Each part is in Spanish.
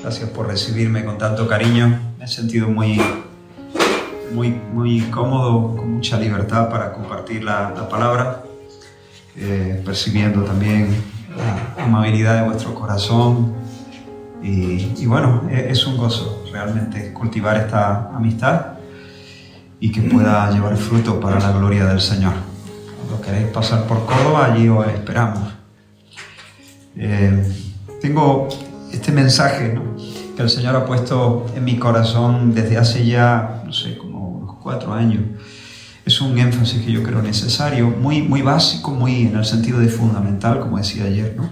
Gracias por recibirme con tanto cariño. Me he sentido muy cómodo, con mucha libertad para compartir la palabra, percibiendo también la amabilidad de vuestro corazón. Y bueno, es un gozo realmente cultivar esta amistad y que pueda llevar fruto para la gloria del Señor. Cuando queréis pasar por Córdoba, allí os esperamos. Tengo este mensaje, ¿no?, que el Señor ha puesto en mi corazón desde hace ya, no sé, como unos 4 años. Es un énfasis que yo creo necesario, muy básico, muy en el sentido de fundamental, como decía ayer, ¿no?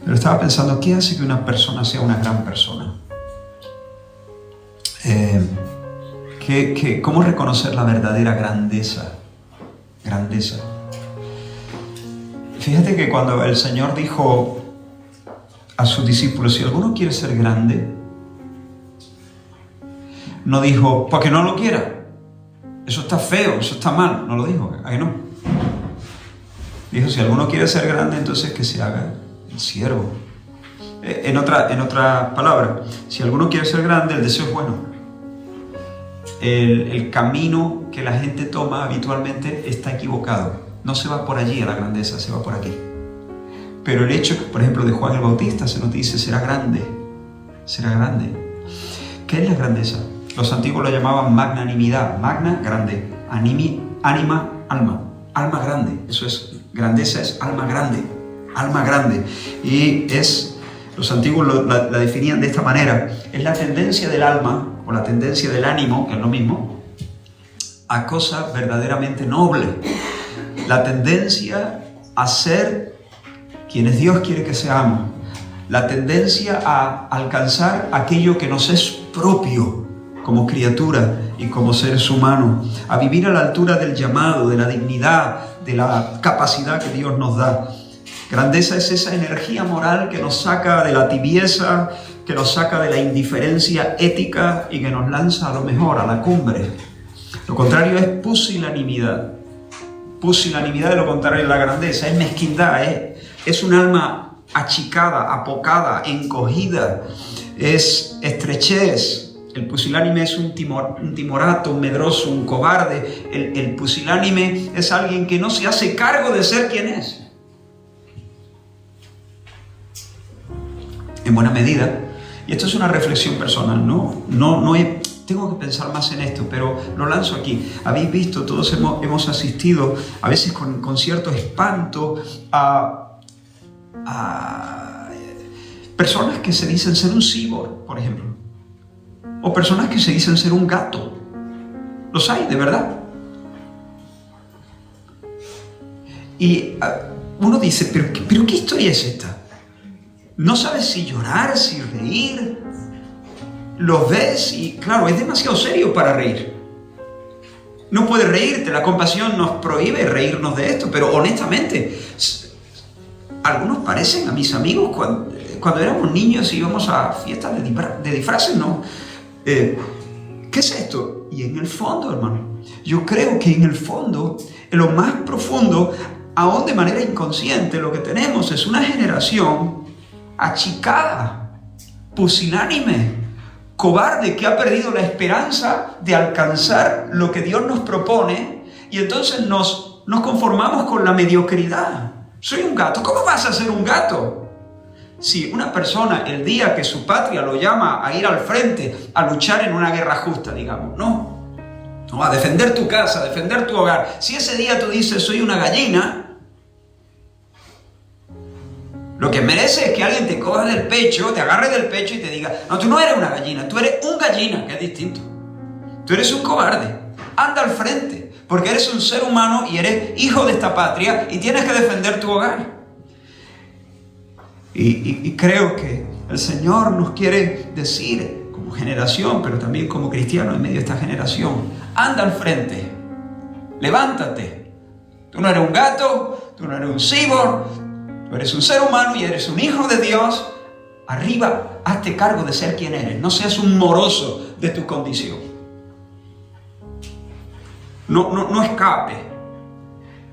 Pero estaba pensando, ¿qué hace que una persona sea una gran persona? ¿Cómo reconocer la verdadera grandeza? Fíjate que cuando el Señor dijo a sus discípulos, si alguno quiere ser grande, no dijo, porque no lo quiera. Eso está feo, eso está mal. No lo dijo, ¿a que no? Dijo, si alguno quiere ser grande, entonces que se haga el siervo. En otra palabra, si alguno quiere ser grande, el deseo es bueno. El camino que la gente toma habitualmente está equivocado. No se va por allí a la grandeza, se va por aquí. Pero el hecho, por ejemplo, de Juan el Bautista se nos dice, será grande. ¿Qué es la grandeza? Los antiguos lo llamaban magnanimidad. Magna, grande. Anima, alma. Alma grande. Eso es, grandeza es alma grande. Alma grande. Y los antiguos la definían de esta manera. Es la tendencia del alma, o la tendencia del ánimo, que es lo mismo, a cosas verdaderamente nobles. La tendencia a ser quienes Dios quiere que seamos. La tendencia a alcanzar aquello que nos es propio como criatura y como seres humanos. A vivir a la altura del llamado, de la dignidad, de la capacidad que Dios nos da. Grandeza es esa energía moral que nos saca de la tibieza, que nos saca de la indiferencia ética y que nos lanza a lo mejor, a la cumbre. Lo contrario es pusilanimidad. Pusilanimidad, de lo contrario es la grandeza, es mezquindad, es un alma achicada, apocada, encogida, es estrechez. El pusilánime es un timorato, un medroso, un cobarde. El pusilánime es alguien que no se hace cargo de ser quien es. En buena medida, y esto es una reflexión personal, tengo que pensar más en esto, pero lo lanzo aquí. Habéis visto, todos hemos asistido, a veces con cierto espanto, a personas que se dicen ser un cyborg, por ejemplo, o personas que se dicen ser un gato. Los hay, de verdad. Y uno dice, ¿pero qué historia es esta? No sabes si llorar, si reír. Los ves y, claro, es demasiado serio para reír. No puedes reírte, la compasión nos prohíbe reírnos de esto, pero honestamente, algunos parecen a mis amigos cuando éramos niños y íbamos a fiestas de disfraces, ¿no? ¿Qué es esto? Y en el fondo, hermano, yo creo que en el fondo, en lo más profundo, aún de manera inconsciente, lo que tenemos es una generación achicada, pusilánime, cobarde, que ha perdido la esperanza de alcanzar lo que Dios nos propone, y entonces nos conformamos con la mediocridad. Soy un gato. ¿Cómo vas a ser un gato? Si una persona, el día que su patria lo llama a ir al frente, a luchar en una guerra justa, digamos, no, a defender tu casa, a defender tu hogar, si ese día tú dices, soy una gallina, lo que merece es que alguien te coja del pecho, te agarre del pecho y te diga, no, tú no eres una gallina, tú eres un gallina, que es distinto. Tú eres un cobarde, anda al frente, porque eres un ser humano y eres hijo de esta patria y tienes que defender tu hogar. Y creo que el Señor nos quiere decir, como generación, pero también como cristiano en medio de esta generación, anda al frente, levántate. Tú no eres un gato, tú no eres un cyborg, tú eres un ser humano y eres un hijo de Dios. Arriba, hazte cargo de ser quien eres. No seas un moroso de tu condición. No escape.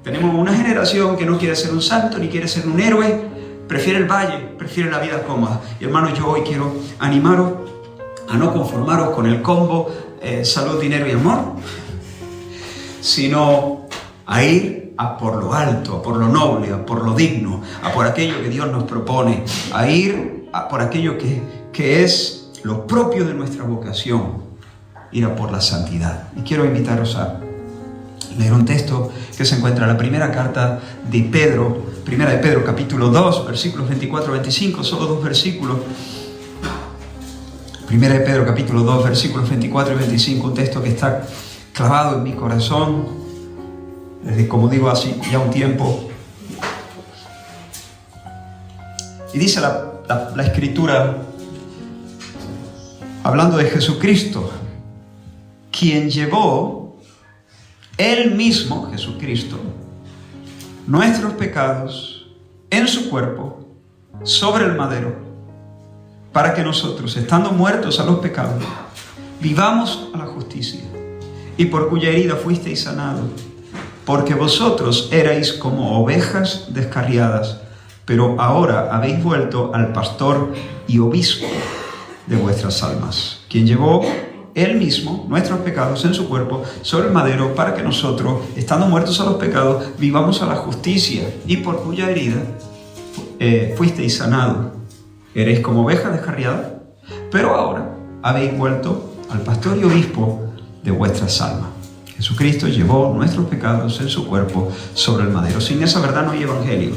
Tenemos una generación que no quiere ser un santo ni quiere ser un héroe, prefiere el valle, prefiere la vida cómoda. Y hermanos, yo hoy quiero animaros a no conformaros con el combo salud, dinero y amor, sino a ir a por lo alto, a por lo noble, a por lo digno, a por aquello que Dios nos propone, a ir a por aquello que es lo propio de nuestra vocación, ir a por la santidad. Y quiero invitaros a leer un texto que se encuentra en la primera carta de Pedro, primera de Pedro, capítulo 2, versículos 24-25, solo 2 versículos. Primera de Pedro, capítulo 2, versículos 24 y 25, un texto que está clavado en mi corazón desde, como digo, hace ya un tiempo. Y dice la Escritura, hablando de Jesucristo, quien llevó Él mismo, Jesucristo, nuestros pecados en su cuerpo sobre el madero, para que nosotros, estando muertos a los pecados, vivamos a la justicia, y por cuya herida fuisteis sanados, porque vosotros erais como ovejas descarriadas, pero ahora habéis vuelto al pastor y obispo de vuestras almas, quien llevó Él mismo nuestros pecados en su cuerpo sobre el madero, para que nosotros, estando muertos a los pecados, vivamos a la justicia, y por cuya herida fuisteis sanados. Eréis como ovejas descarriadas, pero ahora habéis vuelto al pastor y obispo de vuestras almas. Jesucristo llevó nuestros pecados en su cuerpo sobre el madero. Sin esa verdad no hay evangelio.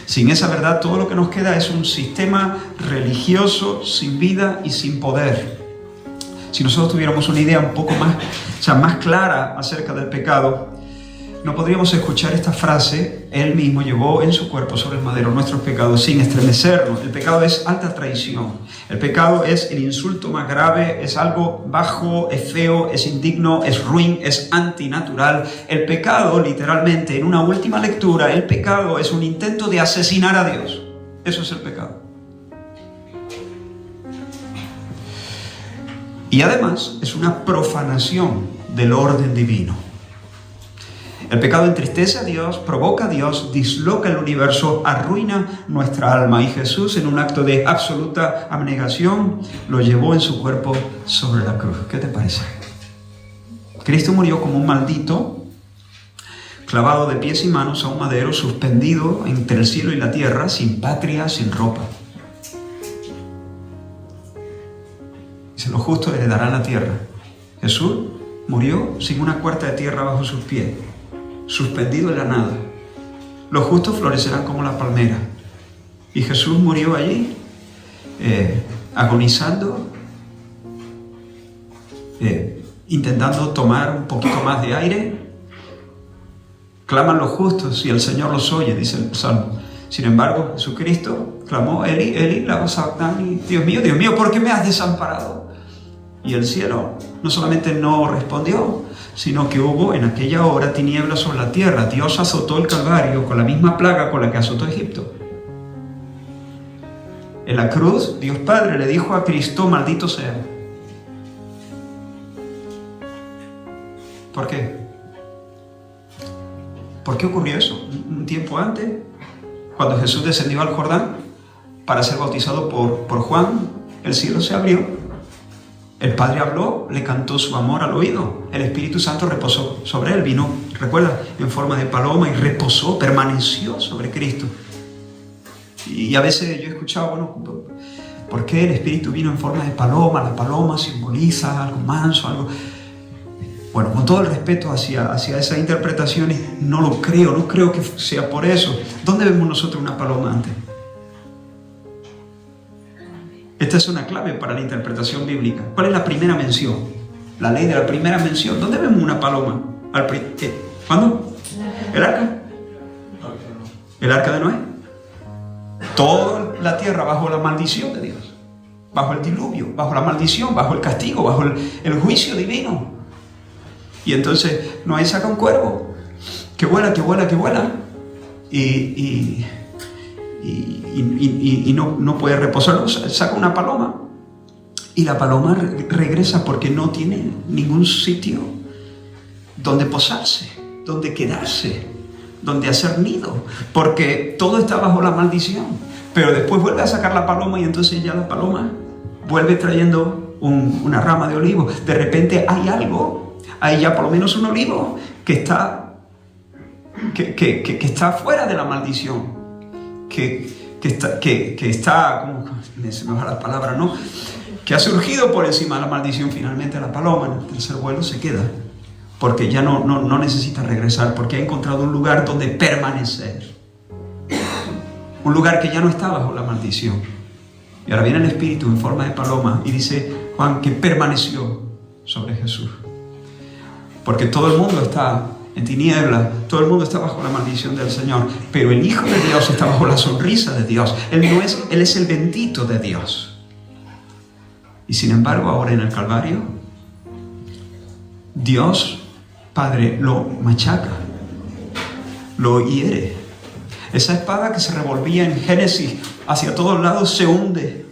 Sin esa verdad todo lo que nos queda es un sistema religioso sin vida y sin poder. Si nosotros tuviéramos una idea un poco más clara acerca del pecado, no podríamos escuchar esta frase: Él mismo llevó en su cuerpo sobre el madero nuestros pecados, sin estremecernos. El pecado es alta traición. El pecado es el insulto más grave, es algo bajo, es feo, es indigno, es ruin, es antinatural. El pecado, literalmente, en una última lectura, el pecado es un intento de asesinar a Dios. Eso es el pecado. Y además es una profanación del orden divino. El pecado entristece a Dios, provoca a Dios, disloca el universo, arruina nuestra alma. Y Jesús, en un acto de absoluta abnegación, lo llevó en su cuerpo sobre la cruz. ¿Qué te parece? Cristo murió como un maldito, clavado de pies y manos a un madero, suspendido entre el cielo y la tierra, sin patria, sin ropa. Dice: los justos heredarán la tierra. Jesús murió sin una cuarta de tierra bajo sus pies, suspendido en la nada. Los justos florecerán como la palmera. Y Jesús murió allí, agonizando, intentando tomar un poquito más de aire. Claman los justos y el Señor los oye, dice el Salmo. Sin embargo, Jesucristo clamó: Eli, Eli, lama sabactani, Dios mío, ¿por qué me has desamparado? Y el cielo no solamente no respondió, sino que hubo en aquella hora tinieblas sobre la tierra. Dios azotó el Calvario con la misma plaga con la que azotó Egipto. En la cruz, Dios Padre le dijo a Cristo: maldito sea. ¿Por qué? ¿Por qué ocurrió eso? Un tiempo antes, cuando Jesús descendió al Jordán para ser bautizado por Juan, el cielo se abrió. El Padre habló, le cantó su amor al oído. El Espíritu Santo reposó sobre él. Vino, recuerda, en forma de paloma y reposó, permaneció sobre Cristo. Y a veces yo he escuchado, bueno, ¿por qué el Espíritu vino en forma de paloma? La paloma simboliza algo manso, algo... Bueno, con todo el respeto hacia esas interpretaciones, no creo que sea por eso. ¿Dónde vemos nosotros una paloma antes? Esta es una clave para la interpretación bíblica. ¿Cuál es la primera mención? La ley de la primera mención. ¿Dónde vemos una paloma? ¿Cuándo? ¿El arca? ¿El arca de Noé? Toda la tierra bajo la maldición de Dios, bajo el diluvio, bajo la maldición, bajo el castigo, bajo el juicio divino. Y entonces Noé saca un cuervo que vuela y no puede reposarlo. Saca una paloma y la paloma regresa porque no tiene ningún sitio donde posarse, donde quedarse, donde hacer nido, porque todo está bajo la maldición. Pero después vuelve a sacar la paloma y entonces ya la paloma vuelve trayendo una rama de olivo. De repente hay algo, hay ya por lo menos un olivo que está fuera de la maldición, que está, ¿cómo se me va la palabra, no? Que ha surgido por encima de la maldición. Finalmente la paloma en el tercer vuelo se queda, porque ya no necesita regresar, porque ha encontrado un lugar donde permanecer, un lugar que ya no está bajo la maldición. Y ahora viene el Espíritu en forma de paloma y dice Juan que permaneció sobre Jesús, porque todo el mundo está en tinieblas, todo el mundo está bajo la maldición del Señor, pero el Hijo de Dios está bajo la sonrisa de Dios. Él es el bendito de Dios. Y sin embargo, ahora en el Calvario, Dios Padre lo machaca, lo hiere. Esa espada que se revolvía en Génesis hacia todos lados se hunde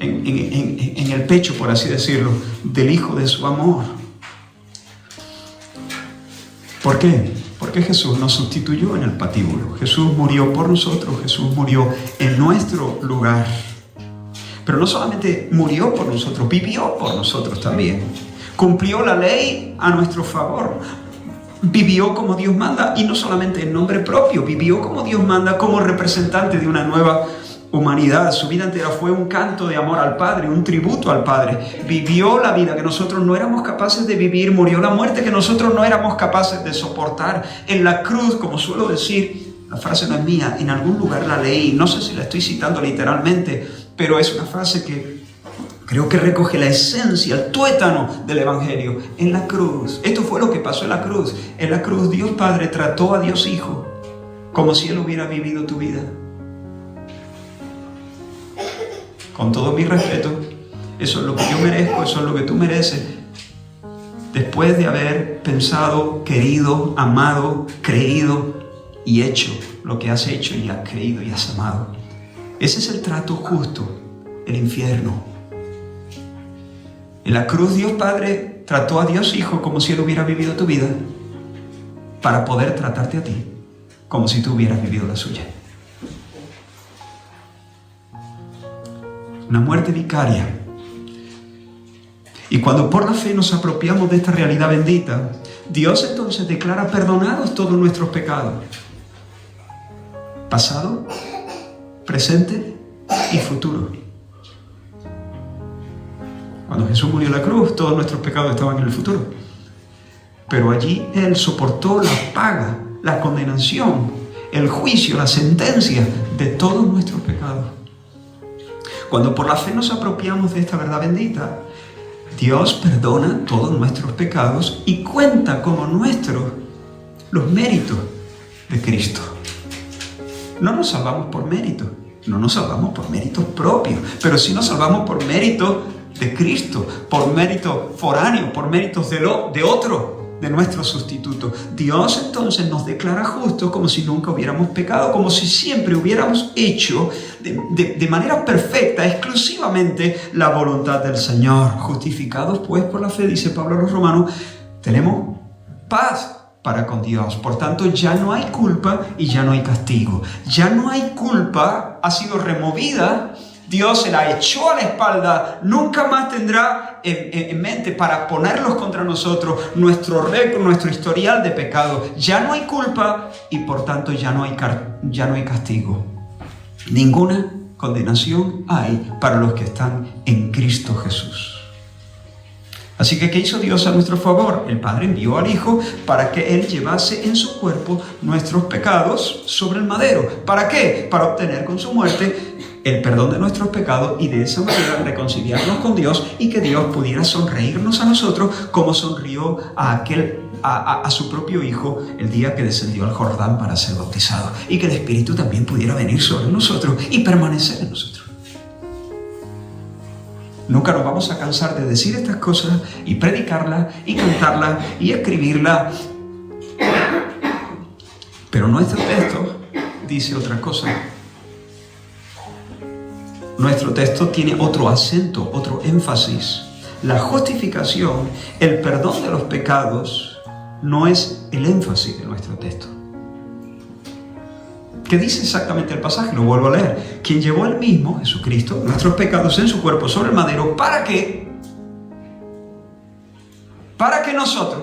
en el pecho, por así decirlo, del Hijo de su amor. ¿Por qué? Porque Jesús nos sustituyó en el patíbulo. Jesús murió por nosotros, Jesús murió en nuestro lugar. Pero no solamente murió por nosotros, vivió por nosotros también. Cumplió la ley a nuestro favor. Vivió como Dios manda, y no solamente en nombre propio, vivió como Dios manda, como representante de una nueva humanidad. Su vida entera fue un canto de amor al Padre, un tributo al Padre. Vivió la vida que nosotros no éramos capaces de vivir, murió la muerte que nosotros no éramos capaces de soportar. En la cruz, como suelo decir, la frase no es mía, en algún lugar la leí, no sé si la estoy citando literalmente, pero es una frase que creo que recoge la esencia, el tuétano del Evangelio. En la cruz, esto fue lo que pasó en la cruz. En la cruz Dios Padre trató a Dios Hijo como si Él hubiera vivido tu vida. Con todo mi respeto, eso es lo que yo merezco, eso es lo que tú mereces. Después de haber pensado, querido, amado, creído y hecho lo que has hecho y has creído y has amado. Ese es el trato justo, el infierno. En la cruz Dios Padre trató a Dios Hijo como si Él hubiera vivido tu vida, para poder tratarte a ti como si tú hubieras vivido la suya. Una muerte vicaria. Y cuando por la fe nos apropiamos de esta realidad bendita, Dios entonces declara perdonados todos nuestros pecados, pasado, presente y futuro. Cuando Jesús murió en la cruz, todos nuestros pecados estaban en el futuro, pero allí Él soportó la paga, la condenación, el juicio, la sentencia de todos nuestros pecados. Cuando por la fe nos apropiamos de esta verdad bendita, Dios perdona todos nuestros pecados y cuenta como nuestros los méritos de Cristo. No nos salvamos por mérito, no nos salvamos por méritos propios, pero sí nos salvamos por mérito de Cristo, por mérito foráneo, por méritos de otro, de nuestro sustituto. Dios entonces nos declara justos como si nunca hubiéramos pecado, como si siempre hubiéramos hecho de manera perfecta, exclusivamente la voluntad del Señor. Justificados pues por la fe, dice Pablo a los Romanos, tenemos paz para con Dios. Por tanto, ya no hay culpa y ya no hay castigo. Ya no hay culpa, ha sido removida. Dios se la echó a la espalda, nunca más tendrá en mente para ponerlos contra nosotros nuestro récord, nuestro historial de pecado. Ya no hay culpa y por tanto ya no hay castigo. Ninguna condenación hay para los que están en Cristo Jesús. Así que, ¿qué hizo Dios a nuestro favor? El Padre envió al Hijo para que Él llevase en su cuerpo nuestros pecados sobre el madero. ¿Para qué? Para obtener con su muerte el perdón de nuestros pecados y de esa manera reconciliarnos con Dios y que Dios pudiera sonreírnos a nosotros como sonrió a su propio Hijo el día que descendió al Jordán para ser bautizado, y que el Espíritu también pudiera venir sobre nosotros y permanecer en nosotros. Nunca nos vamos a cansar de decir estas cosas y predicarlas y cantarlas y escribirlas. Pero nuestro texto dice otra cosa. Nuestro texto tiene otro acento, otro énfasis. La justificación, el perdón de los pecados, no es el énfasis de nuestro texto. ¿Qué dice exactamente el pasaje? Lo vuelvo a leer. Quien llevó él mismo, Jesucristo, nuestros pecados en su cuerpo sobre el madero, ¿para qué? Para que nosotros,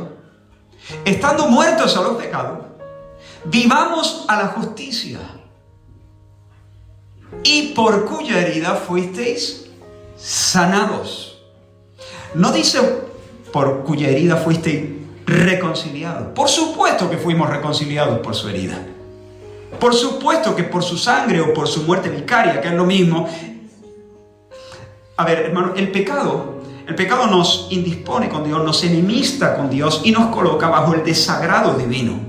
estando muertos a los pecados, vivamos a la justicia, y por cuya herida fuisteis sanados. No dice por cuya herida fuisteis reconciliados. Por supuesto que fuimos reconciliados por su herida. Por supuesto que por su sangre o por su muerte vicaria, que es lo mismo. A ver, hermano, el pecado nos indispone con Dios, nos enemista con Dios y nos coloca bajo el desagrado divino.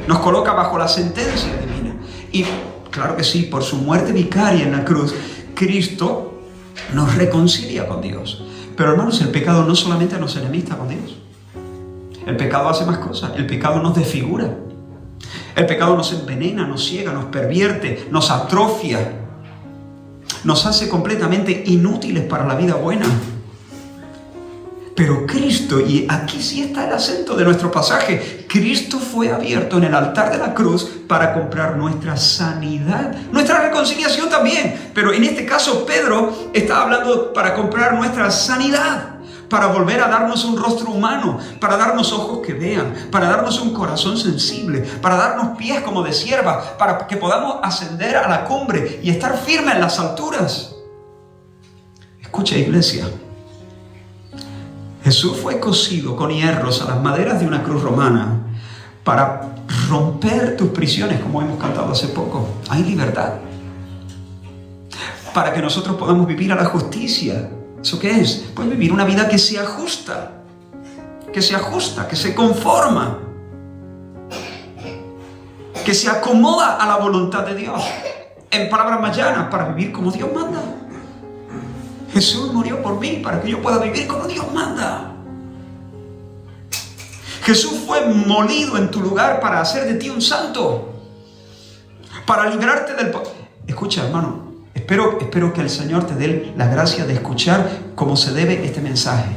Nos coloca bajo la sentencia divina. Y claro que sí, por su muerte vicaria en la cruz, Cristo nos reconcilia con Dios. Pero hermanos, el pecado no solamente nos enemista con Dios. El pecado hace más cosas. El pecado nos desfigura. El pecado nos envenena, nos ciega, nos pervierte, nos atrofia. Nos hace completamente inútiles para la vida buena. Pero Cristo, y aquí sí está el acento de nuestro pasaje, Cristo fue abierto en el altar de la cruz para comprar nuestra sanidad, nuestra reconciliación también. Pero en este caso Pedro está hablando para comprar nuestra sanidad, para volver a darnos un rostro humano, para darnos ojos que vean, para darnos un corazón sensible, para darnos pies como de sierva, para que podamos ascender a la cumbre y estar firmes en las alturas. Escucha, iglesia. Jesús fue cosido con hierros a las maderas de una cruz romana para romper tus prisiones, como hemos cantado hace poco. Hay libertad. Para que nosotros podamos vivir a la justicia. ¿Eso qué es? Pues vivir una vida que se ajusta, que se conforma, que se acomoda a la voluntad de Dios. En palabras más llanas, para vivir como Dios manda. Jesús murió por mí para que yo pueda vivir como Dios manda. Jesús fue molido en tu lugar para hacer de ti un santo, para librarte del... Escucha, hermano, espero que el Señor te dé la gracia de escuchar como se debe este mensaje.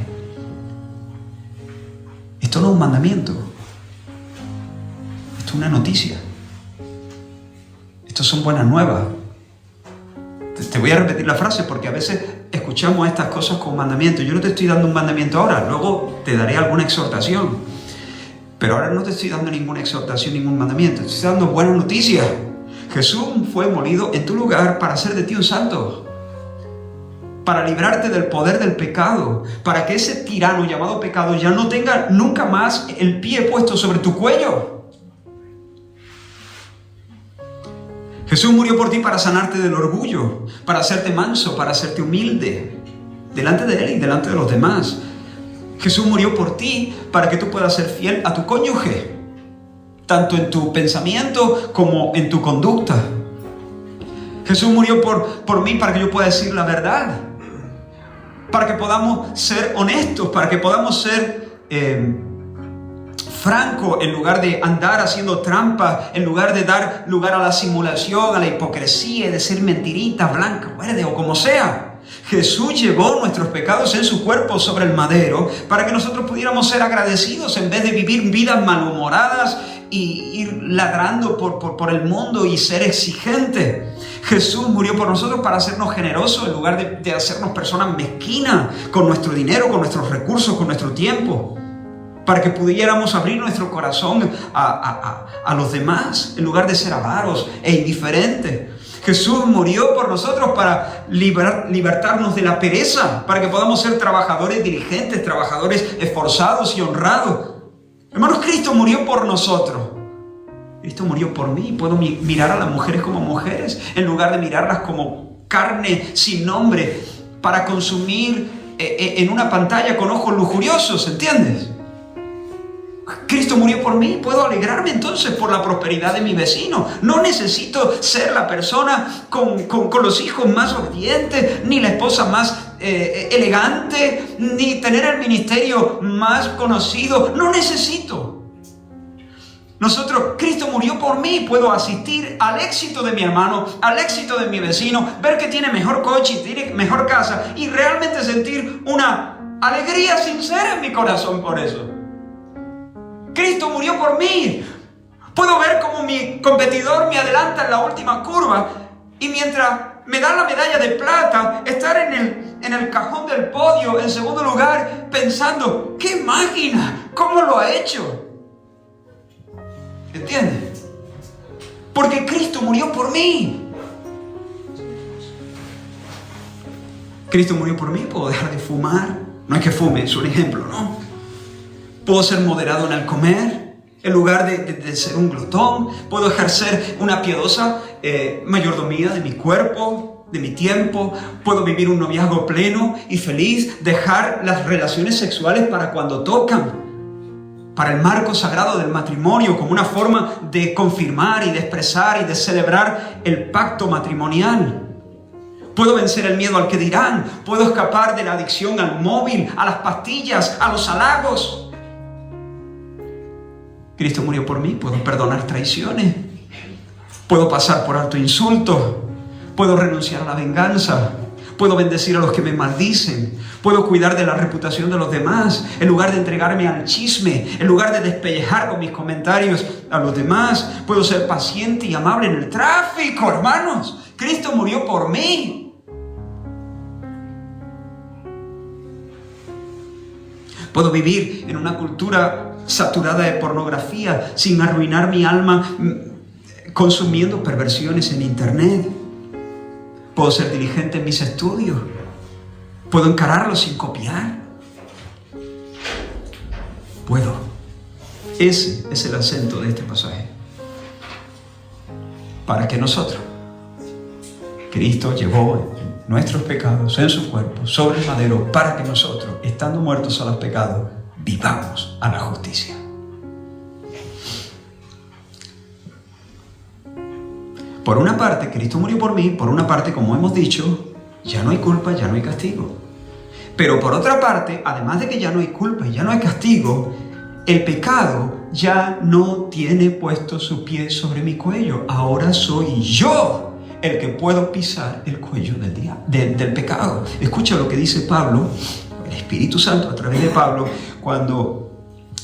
Esto no es un mandamiento. Esto es una noticia. Esto son buenas nuevas. Te voy a repetir la frase porque a veces escuchamos estas cosas como mandamiento. Yo no te estoy dando un mandamiento ahora, luego te daré alguna exhortación. Pero ahora no te estoy dando ninguna exhortación, ningún mandamiento. Te estoy dando buenas noticias. Jesús fue molido en tu lugar para hacer de ti un santo. Para librarte del poder del pecado. Para que ese tirano llamado pecado ya no tenga nunca más el pie puesto sobre tu cuello. Jesús murió por ti para sanarte del orgullo, para hacerte manso, para hacerte humilde, delante de Él y delante de los demás. Jesús murió por ti para que tú puedas ser fiel a tu cónyuge, tanto en tu pensamiento como en tu conducta. Jesús murió por mí para que yo pueda decir la verdad, para que podamos ser honestos, para que podamos ser... franco, en lugar de andar haciendo trampas, en lugar de dar lugar a la simulación, a la hipocresía y de ser mentirita, blanca, verde o como sea. Jesús llevó nuestros pecados en su cuerpo sobre el madero para que nosotros pudiéramos ser agradecidos en vez de vivir vidas malhumoradas y ir ladrando por el mundo y ser exigentes. Jesús murió por nosotros para hacernos generosos en lugar de hacernos personas mezquinas con nuestro dinero, con nuestros recursos, con nuestro tiempo. Para que pudiéramos abrir nuestro corazón a los demás, en lugar de ser avaros e indiferentes. Jesús murió por nosotros para libertarnos de la pereza, para que podamos ser trabajadores diligentes, trabajadores esforzados y honrados. Hermanos, Cristo murió por nosotros. Cristo murió por mí. Puedo mirar a las mujeres como mujeres, en lugar de mirarlas como carne sin nombre, para consumir en una pantalla con ojos lujuriosos, ¿entiendes? Cristo murió por mí. Puedo alegrarme entonces por la prosperidad de mi vecino. No necesito ser la persona con los hijos más obedientes, ni la esposa más elegante, ni tener el ministerio más conocido. No necesito. Cristo murió por mí. Puedo asistir al éxito de mi hermano, al éxito de mi vecino, ver que tiene mejor coche, tiene mejor casa y realmente sentir una alegría sincera en mi corazón por eso. Cristo murió por mí. Puedo ver cómo mi competidor me adelanta en la última curva y mientras me dan la medalla de plata, estar en el cajón del podio, en segundo lugar, pensando, ¡qué máquina! ¿Cómo lo ha hecho? ¿Entiendes? Porque Cristo murió por mí. Cristo murió por mí, puedo dejar de fumar. No es que fume, es un ejemplo, ¿no? Puedo ser moderado en el comer, en lugar de ser un glotón. Puedo ejercer una piadosa mayordomía de mi cuerpo, de mi tiempo. Puedo vivir un noviazgo pleno y feliz, dejar las relaciones sexuales para cuando tocan, para el marco sagrado del matrimonio, como una forma de confirmar y de expresar y de celebrar el pacto matrimonial. Puedo vencer el miedo al que dirán. Puedo escapar de la adicción al móvil, a las pastillas, a los halagos. Cristo murió por mí. Puedo perdonar traiciones. Puedo pasar por alto insultos. Puedo renunciar a la venganza. Puedo bendecir a los que me maldicen. Puedo cuidar de la reputación de los demás. En lugar de entregarme al chisme, en lugar de despellejar con mis comentarios a los demás, puedo ser paciente y amable en el tráfico, hermanos. Cristo murió por mí. Puedo vivir en una cultura saturada de pornografía sin arruinar mi alma consumiendo perversiones en internet. Puedo ser diligente en mis estudios. Puedo encararlos sin copiar. Puedo. Ese es el acento de este pasaje. Para que nosotros, Cristo llevó nuestros pecados en su cuerpo sobre el madero, para que nosotros, estando muertos a los pecados, vivamos a la justicia. Por una parte, Cristo murió por mí. Por una parte, como hemos dicho, ya no hay culpa, ya no hay castigo. Pero por otra parte, además de que ya no hay culpa y ya no hay castigo, el pecado ya no tiene puesto su pie sobre mi cuello. Ahora soy yo el que puedo pisar el cuello del pecado. Escucha lo que dice Pablo, el Espíritu Santo a través de Pablo, cuando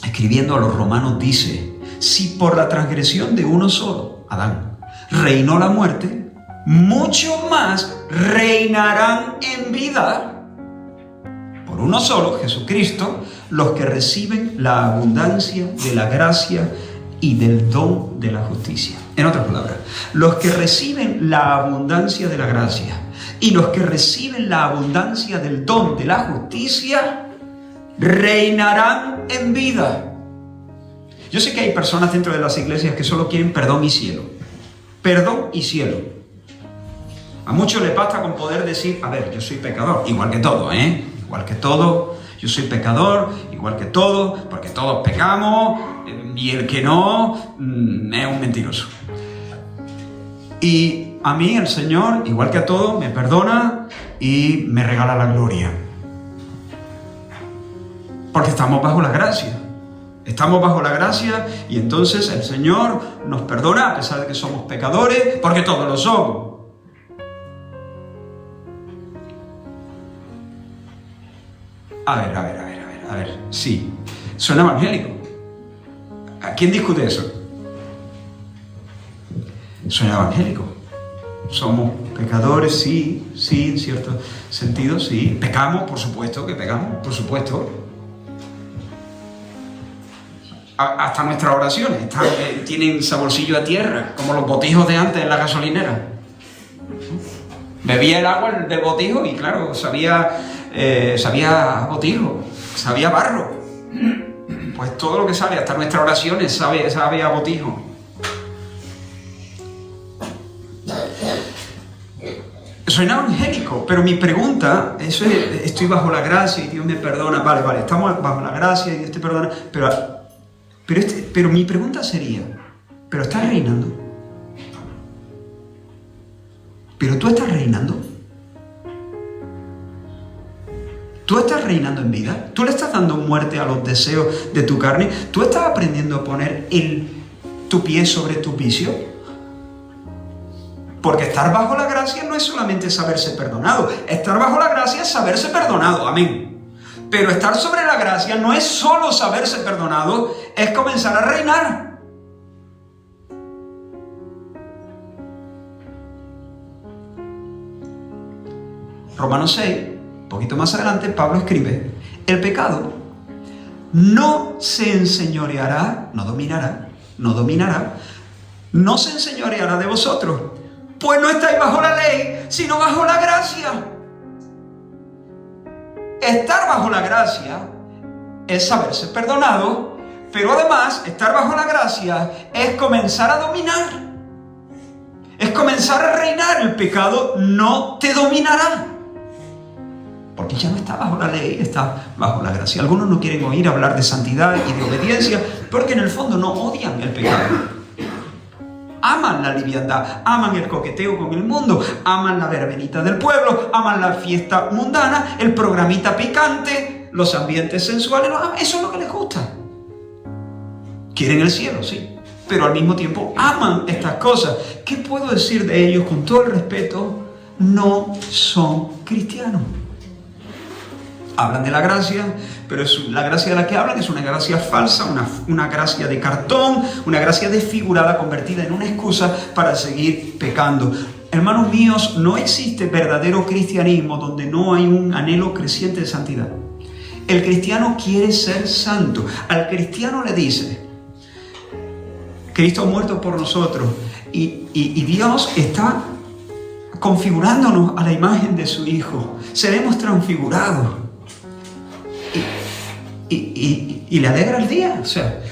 escribiendo a los romanos dice: si por la transgresión de uno solo, Adán, reinó la muerte, mucho más reinarán en vida, por uno solo, Jesucristo, los que reciben la abundancia de la gracia y del don de la justicia. En otras palabras, los que reciben la abundancia de la gracia y los que reciben la abundancia del don de la justicia reinarán en vida. Yo sé que hay personas dentro de las iglesias que solo quieren perdón y cielo. Perdón y cielo. A muchos les basta con poder decir: a ver, yo soy pecador, igual que todo, igual que todo. Yo soy pecador, igual que todos, porque todos pecamos, y el que no es un mentiroso. Y a mí el Señor, igual que a todos, me perdona y me regala la gloria. Porque estamos bajo la gracia. Estamos bajo la gracia y entonces el Señor nos perdona a pesar de que somos pecadores, porque todos lo somos. A ver, sí, suena evangélico. ¿A quién discute eso? Suena evangélico. Somos pecadores, sí, en cierto sentido, sí. Pecamos, por supuesto que pecamos, por supuesto. Hasta nuestras oraciones tienen saborcillo a tierra, como los botijos de antes en la gasolinera. Bebía el agua del botijo y claro, sabía botijo, sabía barro. Pues todo lo que sabe, hasta nuestras oraciones, sabe a botijo. Suena evangélico, pero mi pregunta, eso es, estoy bajo la gracia y Dios me perdona. Vale, estamos bajo la gracia y Dios te perdona, pero mi pregunta sería: ¿pero estás reinando? ¿Pero tú estás reinando? ¿Tú estás reinando en vida? ¿Tú le estás dando muerte a los deseos de tu carne? ¿Tú estás aprendiendo a poner tu pie sobre tu vicio? Porque estar bajo la gracia no es solamente saberse perdonado. Estar bajo la gracia es saberse perdonado. Amén. Pero estar sobre la gracia no es solo saberse perdonado, es comenzar a reinar. Romanos 6, un poquito más adelante, Pablo escribe: el pecado no se enseñoreará, no se enseñoreará de vosotros, pues no estáis bajo la ley, sino bajo la gracia. Estar bajo la gracia es saberse perdonado, pero además estar bajo la gracia es comenzar a dominar, es comenzar a reinar. El pecado no te dominará, porque ya no está bajo la ley, está bajo la gracia. Algunos no quieren oír hablar de santidad y de obediencia, porque en el fondo no odian el pecado. Aman la liviandad, aman el coqueteo con el mundo, aman la verbenita del pueblo, aman la fiesta mundana, el programita picante, los ambientes sensuales, eso es lo que les gusta. Quieren el cielo, sí, pero al mismo tiempo aman estas cosas. ¿Qué puedo decir de ellos con todo el respeto? No son cristianos. Hablan de la gracia, pero la gracia de la que hablan es una gracia falsa, una gracia de cartón, una gracia desfigurada, convertida en una excusa para seguir pecando. Hermanos míos, no existe verdadero cristianismo donde no hay un anhelo creciente de santidad. El cristiano quiere ser santo. Al cristiano le dice: Cristo ha muerto por nosotros y Dios está configurándonos a la imagen de su Hijo. Seremos transfigurados. Y le alegra el día, o sea,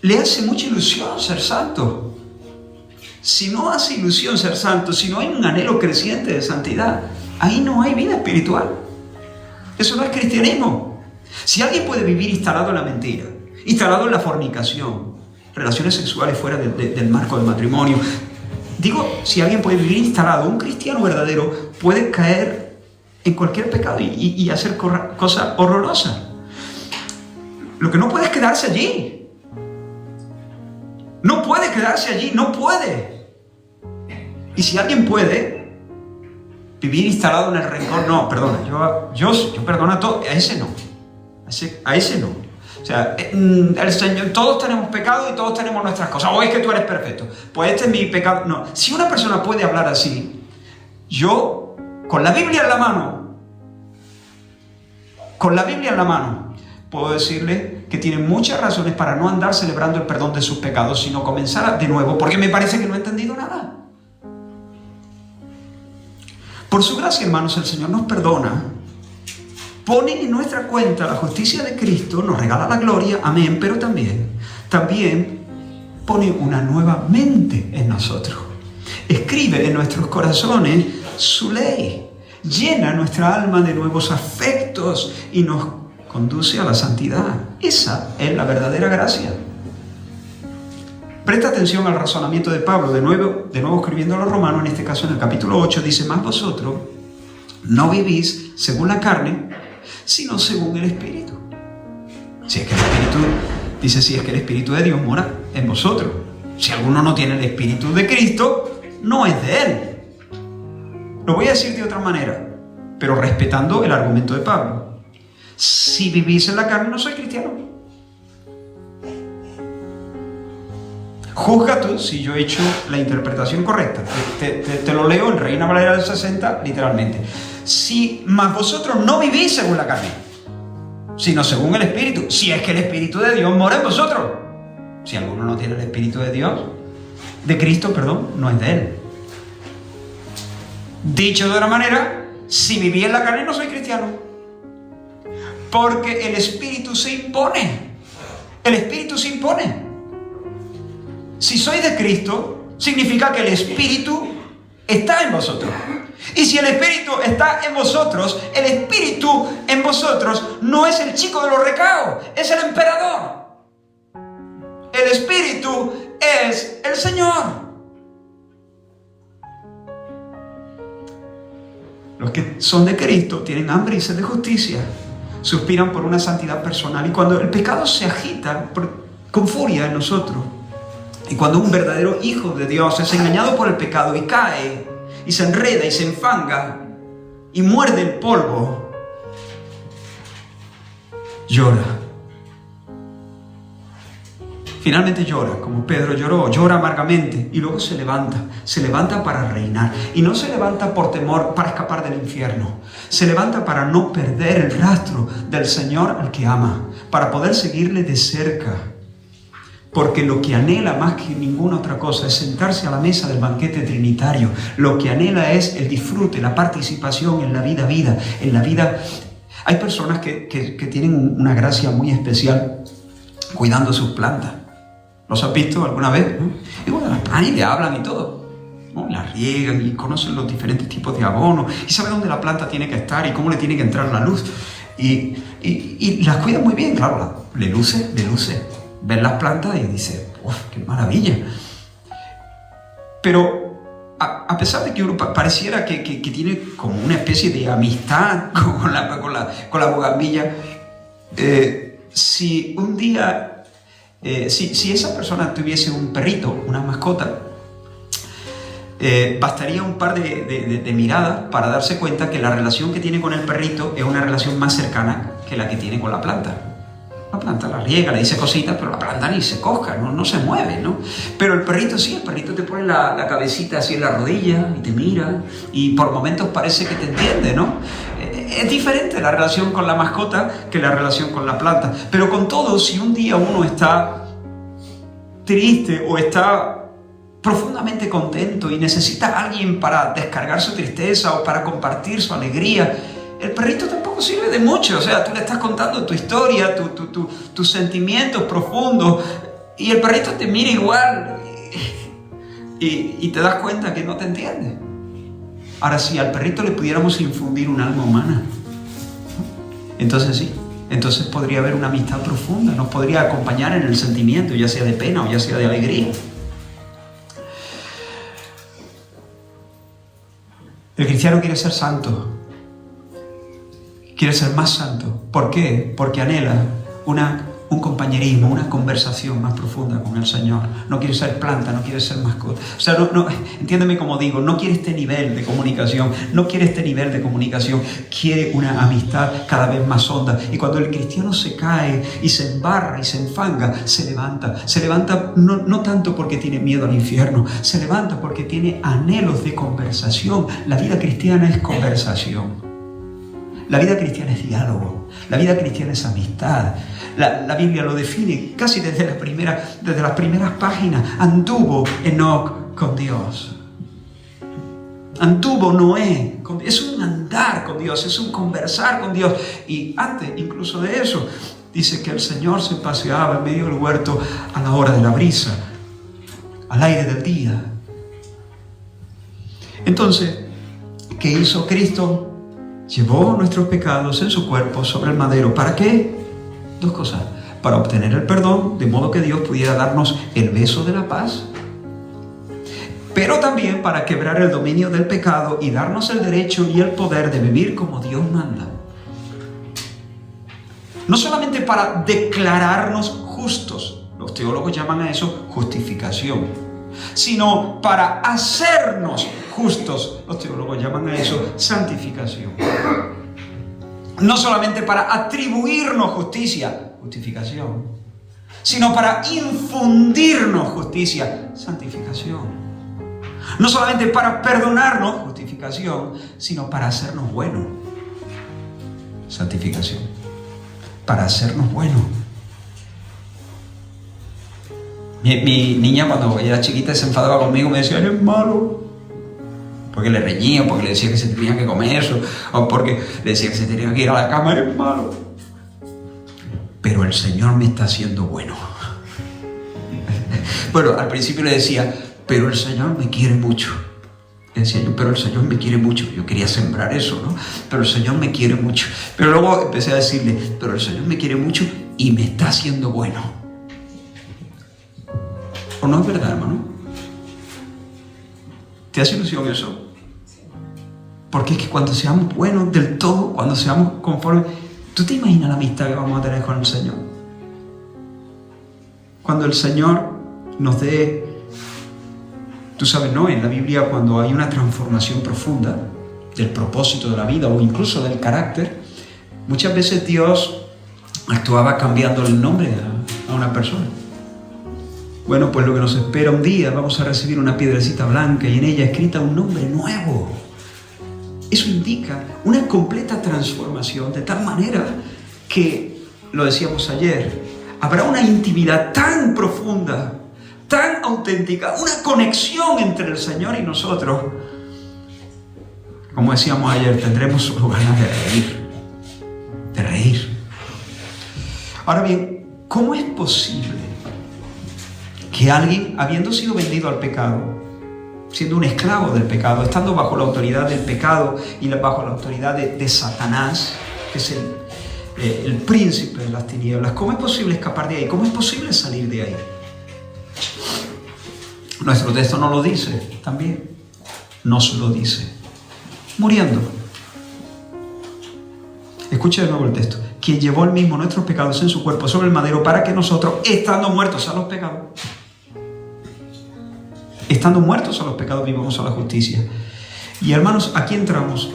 le hace mucha ilusión ser santo. Si no hace ilusión ser santo, si no hay un anhelo creciente de santidad, ahí no hay vida espiritual. Eso no es cristianismo. Si alguien puede vivir instalado en la mentira, instalado en la fornicación, relaciones sexuales fuera del marco del matrimonio, digo, si alguien puede vivir instalado, un cristiano verdadero puede caer en cualquier pecado y hacer cosas horrorosas. Lo que no puede es quedarse allí. No puede quedarse allí, no puede. Y si alguien puede vivir instalado en el rencor, no, perdona, yo perdono a todo, a ese no. A ese no. O sea, el Señor, todos tenemos pecado y todos tenemos nuestras cosas. O es que tú eres perfecto. Pues este es mi pecado. No. Si una persona puede hablar así, yo, con la Biblia en la mano, puedo decirle que tiene muchas razones para no andar celebrando el perdón de sus pecados, sino comenzar de nuevo, porque me parece que no he entendido nada. Por su gracia, hermanos, el Señor nos perdona, pone en nuestra cuenta la justicia de Cristo, nos regala la gloria, amén, pero también pone una nueva mente en nosotros. Escribe en nuestros corazones su ley, llena nuestra alma de nuevos afectos y nos conduce a la santidad. Esa es la verdadera gracia. Presta atención al razonamiento de Pablo, de nuevo escribiendo a los romanos, en este caso en el capítulo 8, dice: más vosotros no vivís según la carne, sino según el Espíritu. Si es que el Espíritu de Dios mora en vosotros. Si alguno no tiene el Espíritu de Cristo, no es de Él. Lo voy a decir de otra manera, pero respetando el argumento de Pablo. Si vivís en la carne, no sois cristiano. Juzga tú si yo he hecho la interpretación correcta. Te lo leo en Reina Valera del 60, literalmente. Si más vosotros no vivís según la carne, sino según el Espíritu. Si es que el Espíritu de Dios mora en vosotros. Si alguno no tiene el Espíritu de Dios, de Cristo, perdón, no es de Él. Dicho de otra manera, si vivís en la carne, no soy cristiano. Porque el Espíritu se impone. El Espíritu se impone. Si sois de Cristo, significa que el Espíritu está en vosotros. Y si el Espíritu está en vosotros, el Espíritu en vosotros no es el chico de los recaos, es el emperador. El Espíritu es el Señor. Los que son de Cristo tienen hambre y sed de justicia. Suspiran por una santidad personal. Y cuando el pecado se agita con furia en nosotros, y cuando un verdadero hijo de Dios es engañado por el pecado y cae, y se enreda y se enfanga, y muerde el polvo, llora. Finalmente llora, como Pedro lloró, llora amargamente y luego se levanta para reinar. Y no se levanta por temor para escapar del infierno, se levanta para no perder el rastro del Señor al que ama, para poder seguirle de cerca. Porque lo que anhela más que ninguna otra cosa es sentarse a la mesa del banquete trinitario. Lo que anhela es el disfrute, la participación en la vida, en la vida. Hay personas que tienen una gracia muy especial cuidando sus plantas. ¿Los has visto alguna vez? ¿No? Y bueno, ahí le hablan y todo, ¿no? La riegan y conocen los diferentes tipos de abono y saben dónde la planta tiene que estar y cómo le tiene que entrar la luz. Y las cuidan muy bien, claro, le luce. Ven las plantas y dice, ¡uf, qué maravilla! Pero a pesar de que uno pareciera que tiene como una especie de amistad con la bugambilla, si un día... si esa persona tuviese un perrito, una mascota, bastaría un par de miradas para darse cuenta que la relación que tiene con el perrito es una relación más cercana que la que tiene con la planta. La planta la riega, le dice cositas, pero la planta ni se cosca, no se mueve, ¿no? Pero el perrito sí, el perrito te pone la cabecita así en la rodilla y te mira y por momentos parece que te entiende, ¿no? Es diferente la relación con la mascota que la relación con la planta. Pero con todo, si un día uno está triste o está profundamente contento y necesita a alguien para descargar su tristeza o para compartir su alegría, el perrito tampoco sirve de mucho. O sea, tú le estás contando tu historia, tus sentimientos profundos y el perrito te mira igual y te das cuenta que no te entiende. Ahora, si al perrito le pudiéramos infundir un alma humana, entonces sí, entonces podría haber una amistad profunda, nos podría acompañar en el sentimiento, ya sea de pena o ya sea de alegría. El cristiano quiere ser santo, quiere ser más santo. ¿Por qué? Porque anhela un compañerismo, una conversación más profunda con el Señor. No quiere ser planta, no quiere ser mascota. O sea, entiéndeme como digo, no quiere este nivel de comunicación, quiere una amistad cada vez más honda. Y cuando el cristiano se cae y se embarra y se enfanga, se levanta no tanto porque tiene miedo al infierno, se levanta porque tiene anhelos de conversación. La vida cristiana es conversación. La vida cristiana es diálogo, la vida cristiana es amistad. La Biblia lo define casi desde las primeras páginas. Anduvo Enoc con Dios. Anduvo Noé. Es un andar con Dios, es un conversar con Dios. Y antes incluso de eso, dice que el Señor se paseaba en medio del huerto a la hora de la brisa, al aire del día. Entonces, ¿qué hizo Cristo? Llevó nuestros pecados en su cuerpo sobre el madero. ¿Para qué? Dos cosas. Para obtener el perdón, de modo que Dios pudiera darnos el beso de la paz, pero también para quebrar el dominio del pecado y darnos el derecho y el poder de vivir como Dios manda. No solamente para declararnos justos, los teólogos llaman a eso justificación, sino para hacernos justos, los teólogos llaman a eso santificación. No solamente para atribuirnos justicia, justificación, sino para infundirnos justicia, santificación. No solamente para perdonarnos, justificación, sino para hacernos buenos, santificación. Para hacernos buenos. Mi niña, cuando era chiquita, se enfadaba conmigo, me decía, eres malo. Porque le reñía, porque le decía que se tenía que comer eso, o porque le decía que se tenía que ir a la cama, eres malo. Pero el Señor me está haciendo bueno. Bueno, al principio le decía, pero el Señor me quiere mucho. Le decía yo, pero el Señor me quiere mucho. Yo quería sembrar eso, ¿no? Pero el Señor me quiere mucho. Pero luego empecé a decirle, pero el Señor me quiere mucho y me está haciendo bueno. ¿O no es verdad, hermano? ¿Te hace ilusión eso? Porque es que cuando seamos buenos del todo, cuando seamos conformes, ¿tú te imaginas la amistad que vamos a tener con el Señor? Cuando el Señor nos dé, tú sabes, ¿no? En la Biblia, cuando hay una transformación profunda del propósito de la vida o incluso del carácter, muchas veces Dios actuaba cambiando el nombre a una persona. Bueno, pues lo que nos espera un día, vamos a recibir una piedrecita blanca y en ella escrita un nombre nuevo. Eso indica una completa transformación, de tal manera que, lo decíamos ayer, habrá una intimidad tan profunda, tan auténtica, una conexión entre el Señor y nosotros. Como decíamos ayer, tendremos solo ganas de reír. De reír. Ahora bien, ¿cómo es posible que alguien, habiendo sido vendido al pecado, siendo un esclavo del pecado, estando bajo la autoridad del pecado y bajo la autoridad de Satanás, que es el príncipe de las tinieblas, ¿cómo es posible escapar de ahí? ¿Cómo es posible salir de ahí? Nuestro texto no lo dice, también nos lo dice. Muriendo. Escuche de nuevo el texto. Quien llevó él mismo nuestros pecados en su cuerpo sobre el madero para que nosotros, estando muertos a los pecados, vivamos a la justicia. Y hermanos, aquí entramos.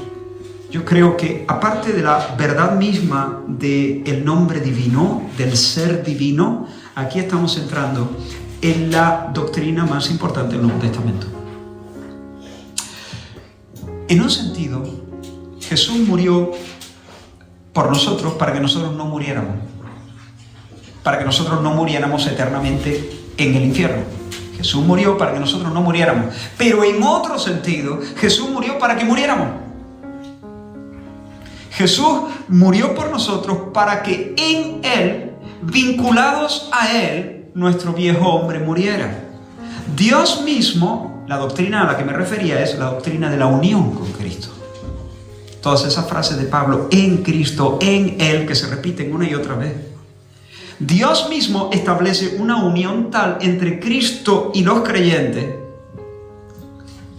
Yo creo que aparte de la verdad misma del nombre divino, del ser divino, aquí estamos entrando en la doctrina más importante del Nuevo Testamento. En un sentido, Jesús murió por nosotros para que nosotros no muriéramos. Para que nosotros no muriéramos eternamente en el infierno. Jesús murió para que nosotros no muriéramos. Pero en otro sentido, Jesús murió para que muriéramos. Jesús murió por nosotros para que en Él, vinculados a Él, nuestro viejo hombre muriera. Dios mismo, la doctrina a la que me refería es la doctrina de la unión con Cristo. Todas esas frases de Pablo, en Cristo, en Él, que se repiten una y otra vez. Dios mismo establece una unión tal entre Cristo y los creyentes.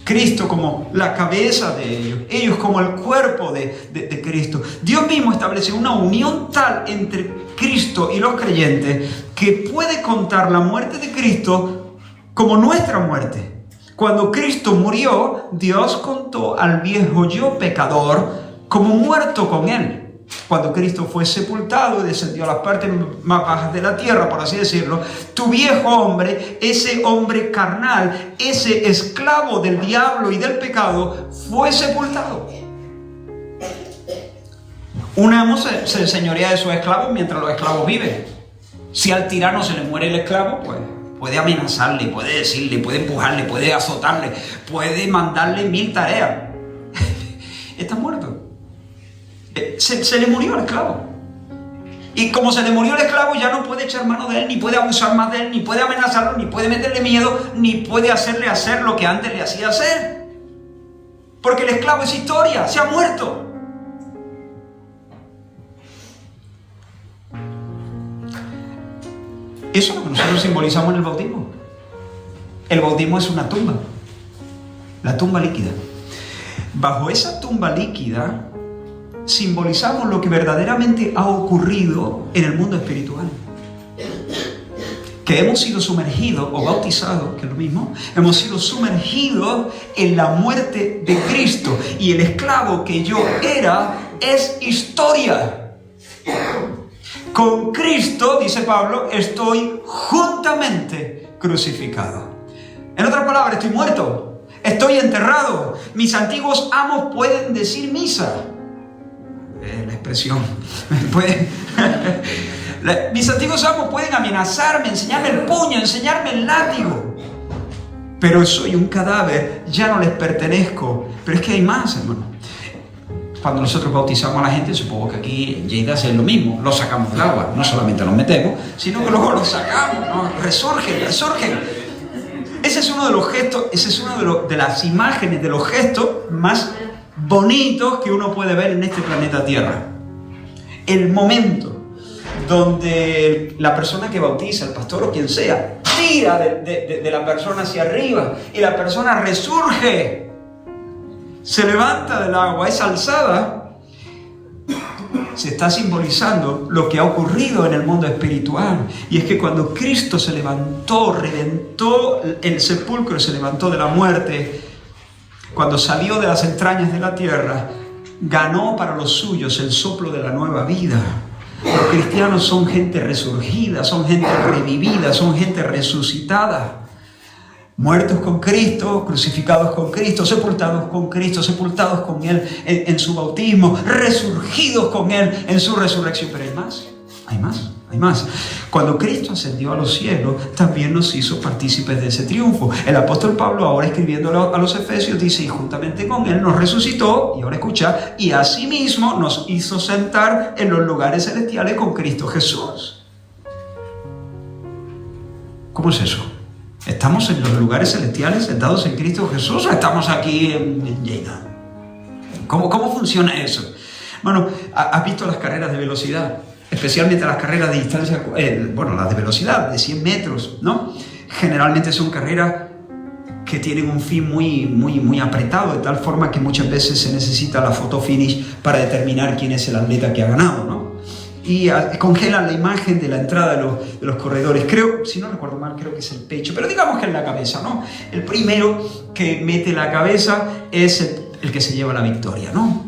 Cristo como la cabeza de ellos, ellos como el cuerpo de Cristo. Dios mismo establece una unión tal entre Cristo y los creyentes que puede contar la muerte de Cristo como nuestra muerte. Cuando Cristo murió, Dios contó al viejo yo pecador como muerto con Él. Cuando Cristo fue sepultado y descendió a las partes más bajas de la tierra, por así decirlo, tu viejo hombre, ese hombre carnal, ese esclavo del diablo y del pecado, fue sepultado. Un amo se enseñorea de sus esclavos mientras los esclavos viven. Si al tirano se le muere el esclavo, pues puede amenazarle, puede decirle, puede empujarle, puede azotarle, puede mandarle 1000 tareas. Está muerto. Se le murió el esclavo. Y como se le murió el esclavo, ya no puede echar mano de él, ni puede abusar más de él, ni puede amenazarlo, ni puede meterle miedo, ni puede hacerle hacer lo que antes le hacía hacer. Porque el esclavo es historia, se ha muerto. Eso es lo que nosotros simbolizamos en el bautismo. El bautismo es una tumba. La tumba líquida. Bajo esa tumba líquida simbolizamos lo que verdaderamente ha ocurrido en el mundo espiritual. Que hemos sido sumergidos o bautizados, que es lo mismo, hemos sido sumergidos en la muerte de Cristo. Y el esclavo que yo era es historia. Con Cristo, dice Pablo, estoy juntamente crucificado. En otras palabras, estoy muerto, estoy enterrado. Mis antiguos amos pueden decir misa. La expresión. Mis antiguos amos pueden amenazarme, enseñarme el puño, enseñarme el látigo. Pero soy un cadáver, ya no les pertenezco. Pero es que hay más, hermano. Cuando nosotros bautizamos a la gente, supongo que aquí en Lleida es lo mismo. Los sacamos del agua, no solamente los metemos, sino que luego los sacamos, ¿no? Resurgen. Ese es uno de los gestos, ese es uno de las imágenes, de los gestos más bonitos que uno puede ver en este planeta Tierra. El momento donde la persona que bautiza, el pastor o quien sea, tira de la persona hacia arriba y la persona resurge, se levanta del agua, es alzada, se está simbolizando lo que ha ocurrido en el mundo espiritual. Y es que cuando Cristo se levantó, reventó el sepulcro y se levantó de la muerte, cuando salió de las entrañas de la tierra, ganó para los suyos el soplo de la nueva vida. Los cristianos son gente resurgida, son gente revivida, son gente resucitada. Muertos con Cristo, crucificados con Cristo, sepultados con Él en su bautismo, resurgidos con Él en su resurrección. Pero hay más. Cuando Cristo ascendió a los cielos, también nos hizo partícipes de ese triunfo. El apóstol Pablo, ahora escribiendo a los Efesios, dice, y juntamente con Él nos resucitó, y ahora escucha, y asimismo nos hizo sentar en los lugares celestiales con Cristo Jesús. ¿Cómo es eso? ¿Estamos en los lugares celestiales sentados en Cristo Jesús o estamos aquí en Lleida? ¿Cómo funciona eso? Bueno, ¿has visto las carreras de velocidad? Especialmente las carreras de distancia, las de velocidad, de 100 metros, ¿no? Generalmente son carreras que tienen un fin muy apretado, de tal forma que muchas veces se necesita la photo finish para determinar quién es el atleta que ha ganado, ¿no? Y congelan la imagen de la entrada de los corredores. Creo, si no recuerdo mal, creo que es el pecho, pero digamos que es la cabeza, ¿no? El primero que mete la cabeza es el que se lleva la victoria, ¿no?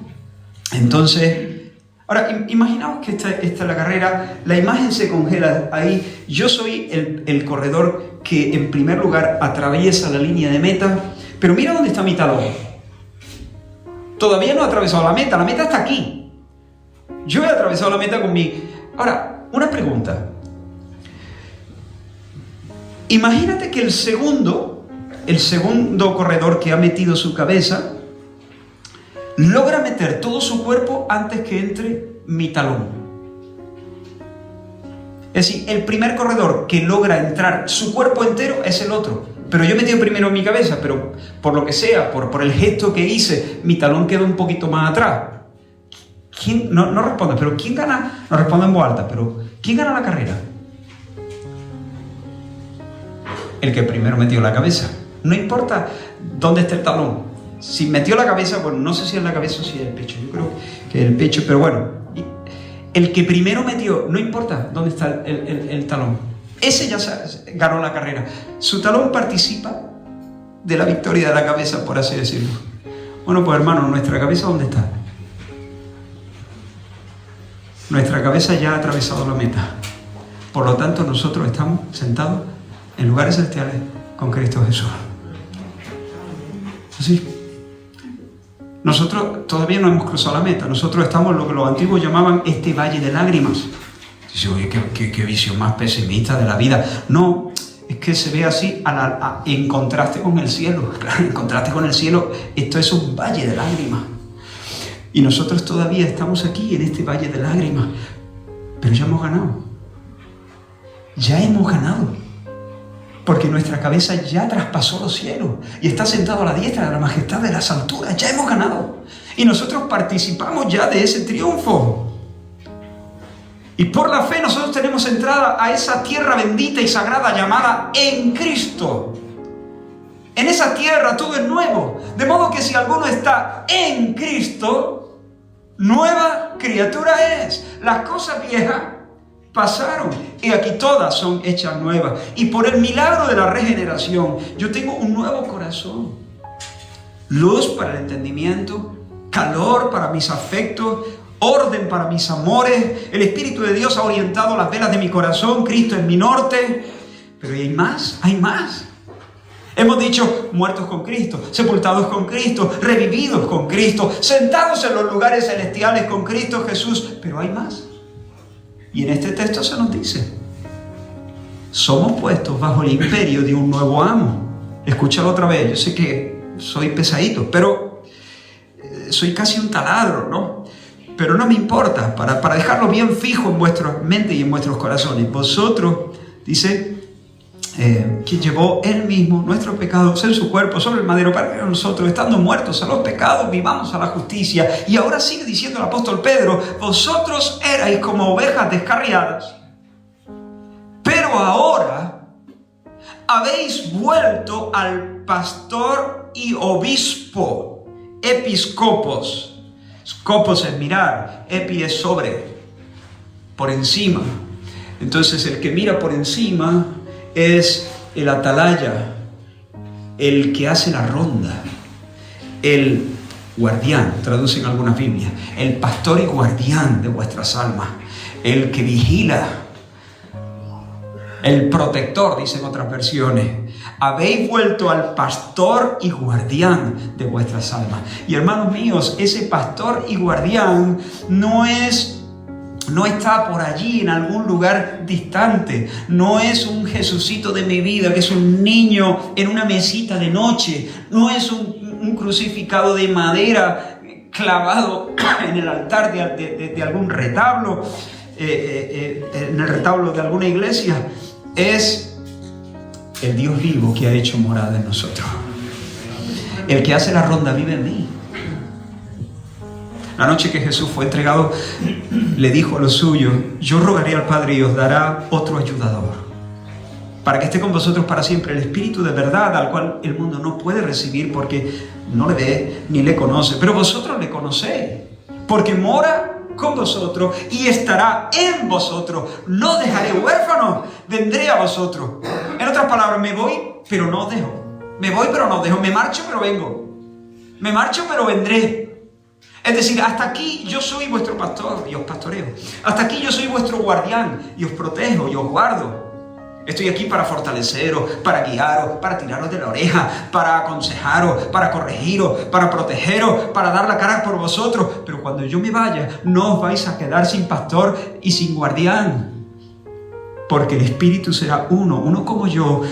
Entonces, ahora, imaginaos que esta es la carrera, la imagen se congela ahí. Yo soy el corredor que en primer lugar atraviesa la línea de meta, pero mira dónde está mi talón. Todavía no he atravesado la meta está aquí. Yo he atravesado la meta con mi... Ahora, una pregunta. Imagínate que el segundo corredor que ha metido su cabeza logra meter todo su cuerpo antes que entre mi talón. Es decir, el primer corredor que logra entrar su cuerpo entero es el otro. Pero yo he metido primero mi cabeza, pero por lo que sea, por el gesto que hice, mi talón quedó un poquito más atrás. ¿Quién? No responde, pero ¿quién gana? No responde en voz alta, pero ¿quién gana la carrera? El que primero metió la cabeza. No importa dónde esté el talón. Si metió la cabeza, bueno, no sé si es la cabeza o si es el pecho. Yo creo que es el pecho, pero bueno. El que primero metió, no importa dónde está el talón. Ese ya ganó la carrera. Su talón participa de la victoria de la cabeza, por así decirlo. Bueno, pues hermano, ¿nuestra cabeza dónde está? Nuestra cabeza ya ha atravesado la meta. Por lo tanto, nosotros estamos sentados en lugares celestiales con Cristo Jesús. Así. Nosotros todavía no hemos cruzado la meta. Nosotros estamos en lo que los antiguos llamaban este valle de lágrimas. Dice, oye, qué visión más pesimista de la vida. No, es que se ve así en contraste con el cielo. Claro, en contraste con el cielo, esto es un valle de lágrimas. Y nosotros todavía estamos aquí en este valle de lágrimas. Pero ya hemos ganado. Ya hemos ganado. Porque nuestra cabeza ya traspasó los cielos y está sentado a la diestra de la majestad de las alturas. Ya hemos ganado. Y nosotros participamos ya de ese triunfo. Y por la fe nosotros tenemos entrada a esa tierra bendita y sagrada llamada en Cristo. En esa tierra todo es nuevo. De modo que si alguno está en Cristo, nueva criatura es. Las cosas viejas pasaron y aquí todas son hechas nuevas. Y por el milagro de la regeneración, yo tengo un nuevo corazón. Luz para el entendimiento, calor para mis afectos, orden para mis amores. El Espíritu de Dios ha orientado las velas de mi corazón. Cristo es mi norte. Pero hay más, hay más. Hemos dicho muertos con Cristo, sepultados con Cristo, revividos con Cristo, sentados en los lugares celestiales con Cristo Jesús. Pero hay más. Y en este texto se nos dice, somos puestos bajo el imperio de un nuevo amo. Escúchalo otra vez. Yo sé que soy pesadito, pero soy casi un taladro, ¿no? Pero no me importa, para dejarlo bien fijo en vuestra mente y en vuestros corazones. Vosotros, dice, quien llevó Él mismo nuestros pecados en su cuerpo sobre el madero, para que nosotros, estando muertos a los pecados, vivamos a la justicia. Y ahora sigue diciendo el apóstol Pedro, vosotros erais como ovejas descarriadas, pero ahora habéis vuelto al pastor y obispo, episcopos. Scopos es mirar, epi es sobre, por encima. Entonces el que mira por encima es el atalaya, el que hace la ronda, el guardián, traducen algunas Biblias, el pastor y guardián de vuestras almas, el que vigila, el protector, dicen otras versiones. Habéis vuelto al pastor y guardián de vuestras almas. Y hermanos míos, ese pastor y guardián no está por allí en algún lugar distante. No es un Jesucito de mi vida, que es un niño en una mesita de noche. No es un crucificado de madera clavado en el altar de algún retablo, en el retablo de alguna iglesia. Es el Dios vivo que ha hecho morada en nosotros. El que hace la ronda vive en mí. La noche que Jesús fue entregado, le dijo a los suyos: yo rogaré al Padre y os dará otro ayudador, para que esté con vosotros para siempre, el Espíritu de verdad, al cual el mundo no puede recibir porque no le ve ni le conoce. Pero vosotros le conocéis, porque mora con vosotros y estará en vosotros. No dejaré huérfanos, vendré a vosotros. En otras palabras, me voy, pero no os dejo. Me voy, pero no os dejo. Me marcho, pero vengo. Me marcho, pero vendré. Es decir, hasta aquí yo soy vuestro pastor y os pastoreo. Hasta aquí yo soy vuestro guardián y os protejo y os guardo. Estoy aquí para fortaleceros, para guiaros, para tiraros de la oreja, para aconsejaros, para corregiros, para protegeros, para dar la cara por vosotros. Pero cuando yo me vaya, no os vais a quedar sin pastor y sin guardián. Porque el Espíritu será uno como yo,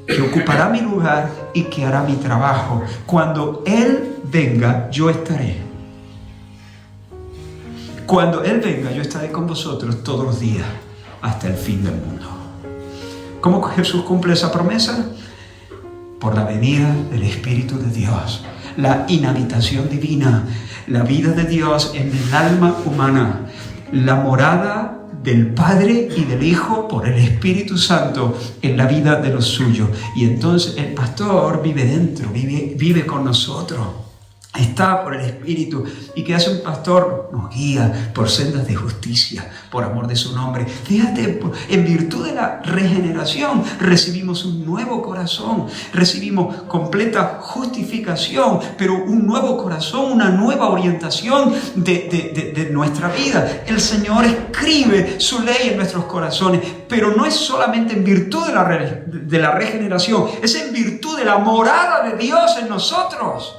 que ocupará mi lugar y que hará mi trabajo. Cuando Él venga, yo estaré. Cuando Él venga, yo estaré con vosotros todos los días, hasta el fin del mundo. ¿Cómo Jesús cumple esa promesa? Por la venida del Espíritu de Dios, la inhabitación divina, la vida de Dios en el alma humana, la morada del Padre y del Hijo por el Espíritu Santo en la vida de los suyos. Y entonces el pastor vive dentro, vive con nosotros. Está por el Espíritu. ¿Y qué hace un pastor? Nos guía por sendas de justicia, por amor de su nombre. Fíjate, en virtud de la regeneración recibimos un nuevo corazón, recibimos completa justificación, pero un nuevo corazón, una nueva orientación de nuestra vida. El Señor escribe su ley en nuestros corazones, pero no es solamente en virtud de la regeneración, es en virtud de la morada de Dios en nosotros.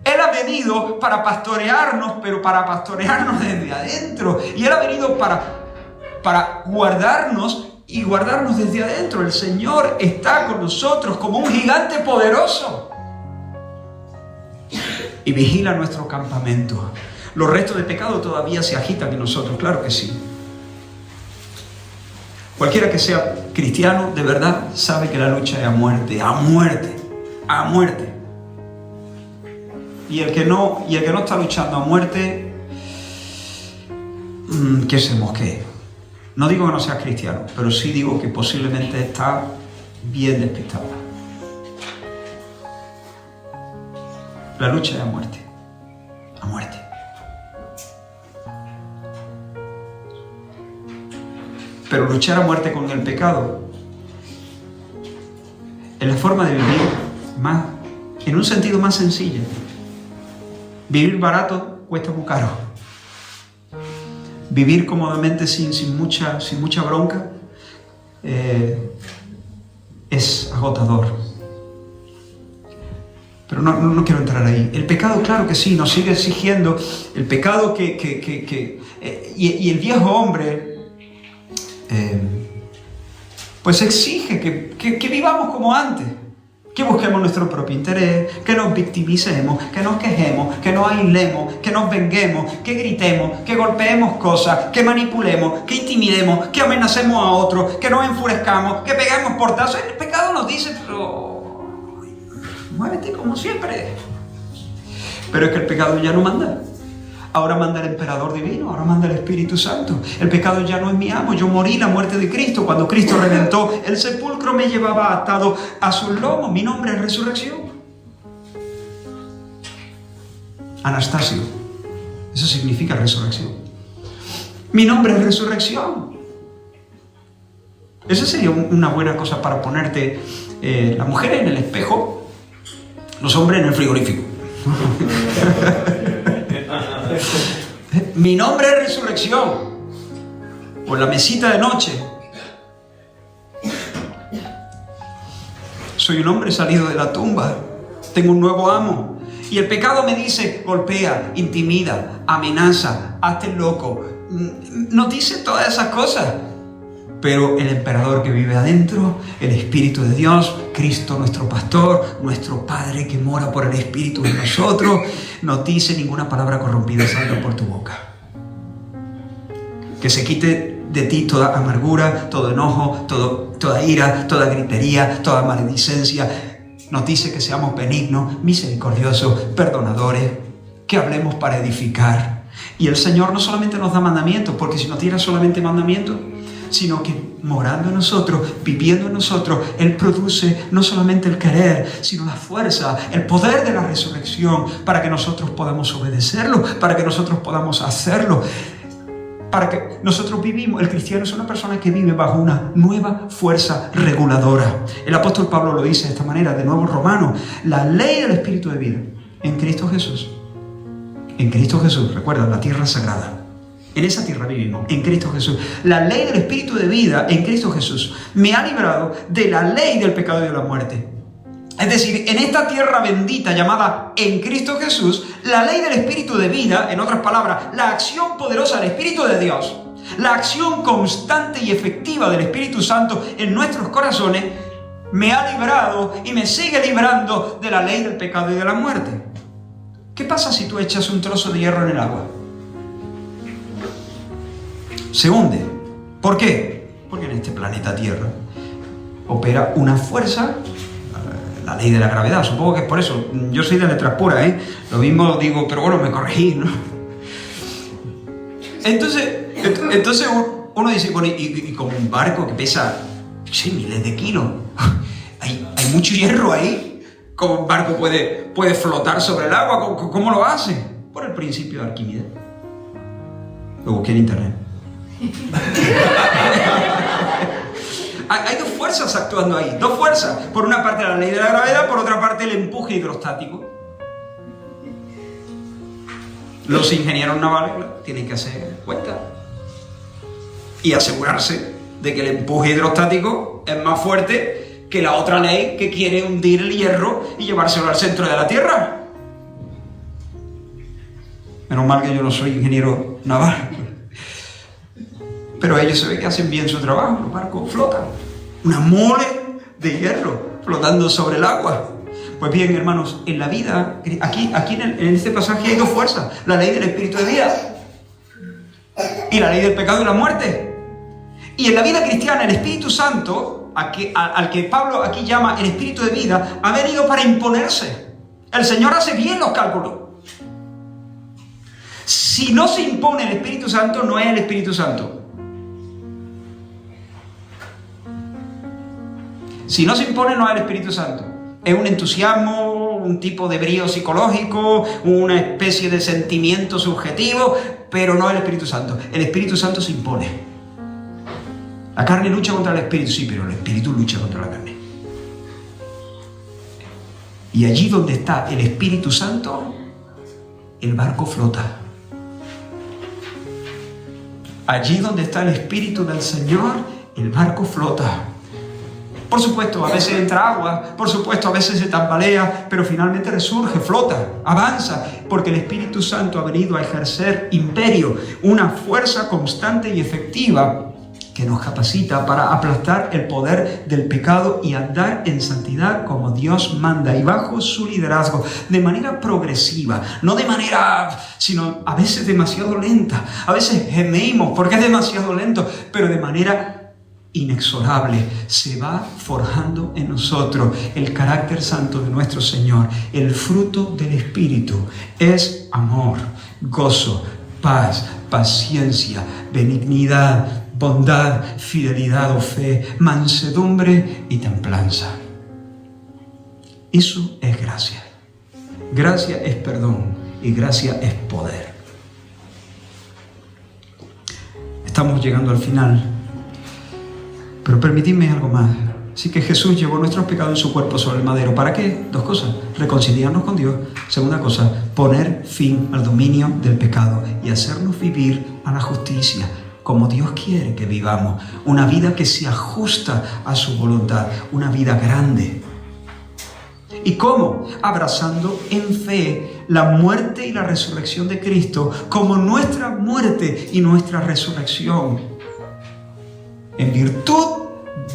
Él ha venido para pastorearnos, pero para pastorearnos desde adentro. Y Él ha venido para guardarnos y guardarnos desde adentro. El Señor está con nosotros como un gigante poderoso. Y vigila nuestro campamento. Los restos de pecado todavía se agitan en nosotros, claro que sí. Cualquiera que sea cristiano, de verdad, sabe que la lucha es a muerte, a muerte, a muerte. Y el que no está luchando a muerte, que se mosquee. No digo que no seas cristiano, pero sí digo que posiblemente está bien despistado. La lucha es a muerte. A muerte. Pero luchar a muerte con el pecado es la forma de vivir en un sentido más sencillo. Vivir barato cuesta muy caro. Vivir cómodamente sin mucha bronca es agotador. Pero no quiero entrar ahí. El pecado, claro que sí, nos sigue exigiendo. El pecado y el viejo hombre pues exige que vivamos como antes. Que busquemos nuestro propio interés, que nos victimicemos, que nos quejemos, que nos aislemos, que nos venguemos, que gritemos, que golpeemos cosas, que manipulemos, que intimidemos, que amenacemos a otros, que nos enfurezcamos, que peguemos portazos. El pecado nos dice, pero muévete como siempre. Pero es que el pecado ya no manda. Ahora manda el emperador divino, ahora manda el Espíritu Santo. El pecado ya no es mi amo. Yo morí la muerte de Cristo. Cuando Cristo reventó el sepulcro, me llevaba atado a sus lomos. Mi nombre es resurrección. Anastasio. Eso significa resurrección. Mi nombre es resurrección. Esa sería una buena cosa para ponerte las mujeres en el espejo, los hombres en el frigorífico. Mi nombre es resurrección. o en la mesita de noche. Soy un hombre salido de la tumba, tengo un nuevo amo. Y el pecado me dice, golpea, intimida, amenaza, hazte loco. Nos dice todas esas cosas. Pero el emperador que vive adentro, el Espíritu de Dios, Cristo nuestro pastor, nuestro Padre que mora por el Espíritu en nosotros, no dice ninguna palabra corrompida salga por tu boca. Que se quite de ti toda amargura, todo enojo, toda ira, toda gritería, toda maledicencia. Nos dice que seamos benignos, misericordiosos, perdonadores, que hablemos para edificar. Y el Señor no solamente nos da mandamientos, porque si nos diera solamente mandamientos, sino que morando en nosotros, viviendo en nosotros, Él produce no solamente el querer, sino la fuerza, el poder de la resurrección, para que nosotros podamos obedecerlo, para que nosotros podamos hacerlo, para que nosotros vivimos. El cristiano es una persona que vive bajo una nueva fuerza reguladora. El apóstol Pablo lo dice de esta manera, de nuevo Romanos, la ley del Espíritu de vida en Cristo Jesús. En Cristo Jesús, recuerda, la tierra sagrada. En esa tierra vivimos, en Cristo Jesús. La ley del Espíritu de vida en Cristo Jesús me ha librado de la ley del pecado y de la muerte. Es decir, en esta tierra bendita llamada en Cristo Jesús, la ley del Espíritu de vida, en otras palabras, la acción poderosa del Espíritu de Dios, la acción constante y efectiva del Espíritu Santo en nuestros corazones, me ha librado y me sigue librando de la ley del pecado y de la muerte. ¿Qué pasa si tú echas un trozo de hierro en el agua? Se hunde. ¿Por qué? Porque en este planeta Tierra opera una fuerza, la ley de la gravedad. Supongo que es por eso. Yo soy de letras puras, ¿eh? Lo mismo digo, pero bueno, me corregí, ¿no? Entonces uno dice, bueno, y como un barco que pesa, sí, miles de kilos, hay mucho hierro ahí. ¿Cómo un barco puede flotar sobre el agua? ¿Cómo lo hace? Por el principio de Arquímedes. Lo busqué en internet. Hay dos fuerzas actuando ahí, dos fuerzas. Por una parte la ley de la gravedad, por otra parte el empuje hidrostático. Los ingenieros navales tienen que hacer cuenta y asegurarse de que el empuje hidrostático es más fuerte que la otra ley que quiere hundir el hierro y llevárselo al centro de la Tierra. Menos mal que yo no soy ingeniero naval. Pero ellos se ve que hacen bien su trabajo. Los barcos flotan. Una mole de hierro flotando sobre el agua. Pues bien, hermanos, en la vida, aquí en este pasaje hay dos fuerzas. La ley del Espíritu de vida y la ley del pecado y la muerte. Y en la vida cristiana, el Espíritu Santo, al que Pablo aquí llama el Espíritu de vida, ha venido para imponerse. El Señor hace bien los cálculos. Si no se impone el Espíritu Santo, no es el Espíritu Santo. Si no se impone, no es el Espíritu Santo. Es un entusiasmo, un tipo de brío psicológico, una especie de sentimiento subjetivo, pero no es el Espíritu Santo. El Espíritu Santo se impone. La carne lucha contra el Espíritu, sí, pero el Espíritu lucha contra la carne. Y allí donde está el Espíritu Santo, el barco flota. Allí donde está el Espíritu del Señor, el barco flota. Por supuesto, a veces entra agua, por supuesto, a veces se tambalea, pero finalmente resurge, flota, avanza, porque el Espíritu Santo ha venido a ejercer imperio, una fuerza constante y efectiva que nos capacita para aplastar el poder del pecado y andar en santidad como Dios manda y bajo su liderazgo, de manera progresiva, no de manera, sino a veces demasiado lenta. A veces gemimos porque es demasiado lento, pero de manera inexorable se va forjando en nosotros el carácter santo de nuestro Señor. El fruto del Espíritu es amor, gozo, paz, paciencia, benignidad, bondad, fidelidad o fe, mansedumbre y templanza. Eso es gracia. Gracia es perdón y gracia es poder. Estamos llegando al final. Pero permitidme algo más. Así que Jesús llevó nuestros pecados en su cuerpo sobre el madero. ¿Para qué? Dos cosas. Reconciliarnos con Dios. Segunda cosa, poner fin al dominio del pecado y hacernos vivir a la justicia. como Dios quiere que vivamos, una vida que se ajusta a su voluntad, una vida grande. ¿Y cómo? Abrazando en fe la muerte y la resurrección de Cristo como nuestra muerte y nuestra resurrección. En virtud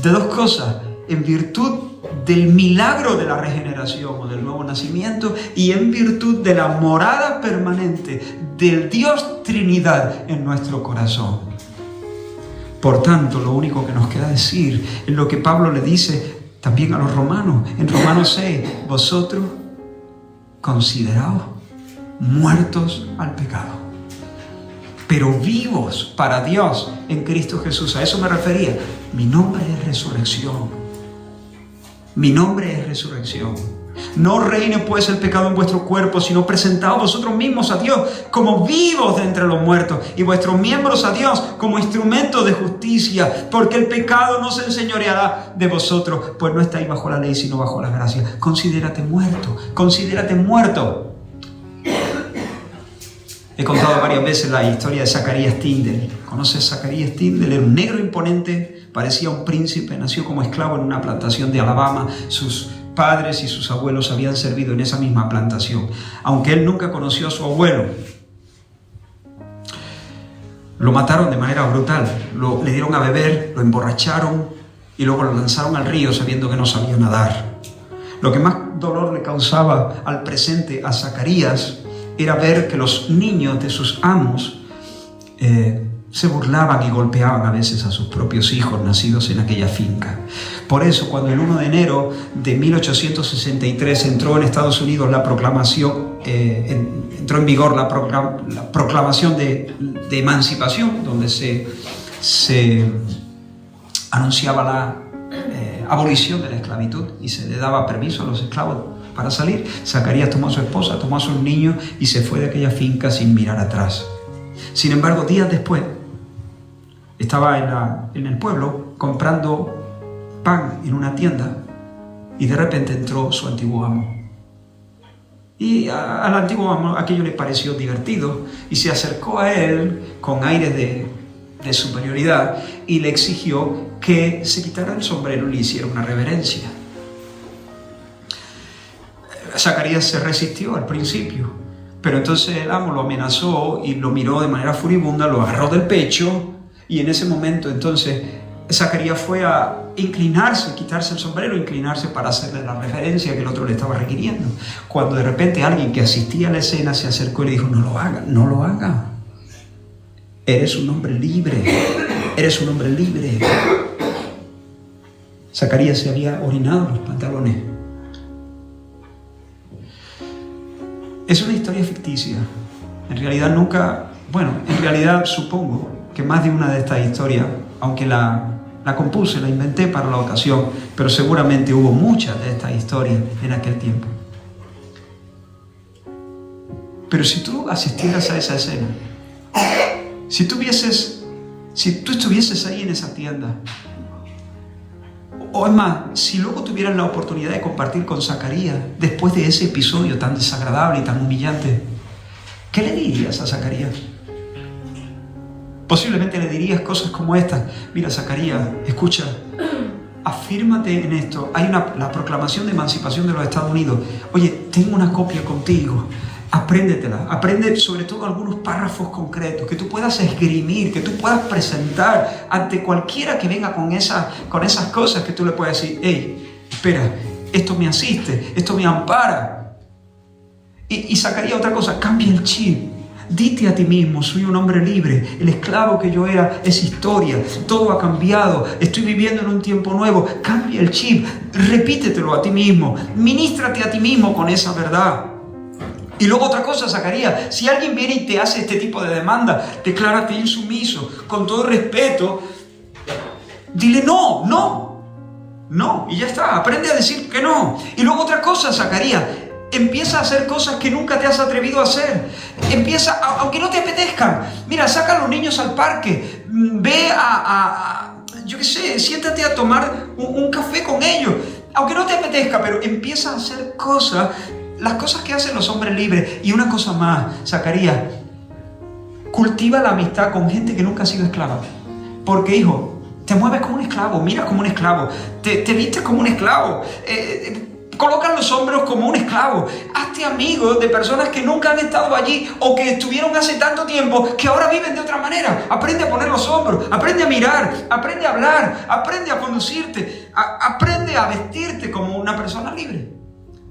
de dos cosas, en virtud del milagro de la regeneración o del nuevo nacimiento y en virtud de la morada permanente del Dios Trinidad en nuestro corazón. Por tanto, lo único que nos queda decir es lo que Pablo le dice también a los romanos, en Romanos 6, vosotros consideraos muertos al pecado, pero vivos para Dios en Cristo Jesús. A eso me refería. Mi nombre es resurrección. Mi nombre es resurrección. No reine pues el pecado en vuestro cuerpo, sino presentaos vosotros mismos a Dios como vivos de entre los muertos y vuestros miembros a Dios como instrumentos de justicia, porque el pecado no se enseñoreará de vosotros, pues no estáis bajo la ley, sino bajo la gracia. Considérate muerto, considérate muerto. He contado varias veces la historia de Zacarías Tyndall. ¿Conoces a Zacarías Tyndall? Era un negro imponente, parecía un príncipe, nació como esclavo en una plantación de Alabama. Sus padres y sus abuelos habían servido en esa misma plantación, aunque él nunca conoció a su abuelo. Lo mataron de manera brutal, le dieron a beber, lo emborracharon y luego lo lanzaron al río sabiendo que no sabía nadar. Lo que más dolor le causaba al presente a Zacarías era ver que los niños de sus amos se burlaban y golpeaban a veces a sus propios hijos nacidos en aquella finca. Por eso, cuando el 1 de enero de 1863 entró en Estados Unidos la proclamación, entró en vigor la proclamación de emancipación, donde se anunciaba la abolición de la esclavitud y se le daba permiso a los esclavos para salir, Zacarías tomó a su esposa, tomó a sus niños y se fue de aquella finca sin mirar atrás. Sin embargo, días después, estaba en el pueblo comprando pan en una tienda y de repente entró su antiguo amo. Y al antiguo amo aquello le pareció divertido y se acercó a él con aires de superioridad y le exigió que se quitara el sombrero y le hiciera una reverencia. Zacarías se resistió al principio, pero entonces el amo lo amenazó y lo miró de manera furibunda, lo agarró del pecho y en ese momento entonces Zacarías fue a inclinarse, quitarse el sombrero, inclinarse para hacerle la reverencia que el otro le estaba requiriendo. Cuando de repente alguien que asistía a la escena se acercó y le dijo: no lo haga, no lo haga. Eres un hombre libre, eres un hombre libre. Zacarías se había orinado los pantalones. Es una historia ficticia. En realidad en realidad supongo que más de una de estas historias, aunque la compuse, la inventé para la ocasión, pero seguramente hubo muchas de estas historias en aquel tiempo. Pero si tú asistieras a esa escena, si tú estuvieses ahí en esa tienda, o es más, si luego tuvieras la oportunidad de compartir con Zacarías después de ese episodio tan desagradable y tan humillante, ¿qué le dirías a Zacarías? Posiblemente le dirías cosas como estas: mira, Zacarías, escucha, afírmate en esto. Hay la proclamación de emancipación de los Estados Unidos. Oye, tengo una copia contigo. Apréndetela, aprende sobre todo algunos párrafos concretos que tú puedas esgrimir, que tú puedas presentar ante cualquiera que venga con esas cosas, que tú le puedas decir: hey, espera, esto me asiste, esto me ampara. Y Zacarías, otra cosa, cambia el chip. Dite a ti mismo: soy un hombre libre, el esclavo que yo era es historia, todo ha cambiado, estoy viviendo en un tiempo nuevo. Cambia el chip, repítetelo a ti mismo, ministrate a ti mismo con esa verdad. Y luego otra cosa, Zacarías, si alguien viene y te hace este tipo de demanda, declárate insumiso, con todo respeto, dile no, y ya está, aprende a decir que no. Y luego otra cosa, Zacarías, empieza a hacer cosas que nunca te has atrevido a hacer. Empieza, aunque no te apetezcan. Mira, saca a los niños al parque, ve yo qué sé, siéntate a tomar un café con ellos, aunque no te apetezca, pero empieza a hacer cosas, las cosas que hacen los hombres libres. Y una cosa más, Zacarías, Cultiva la amistad con gente que nunca ha sido esclava. Porque, hijo, te mueves como un esclavo, miras como un esclavo, te vistes como un esclavo, colocas los hombros como un esclavo. Hazte amigo de personas que nunca han estado allí o que estuvieron hace tanto tiempo que ahora viven de otra manera. Aprende a poner los hombros, aprende a mirar, aprende a hablar, aprende a conducirte, aprende a vestirte como una persona libre.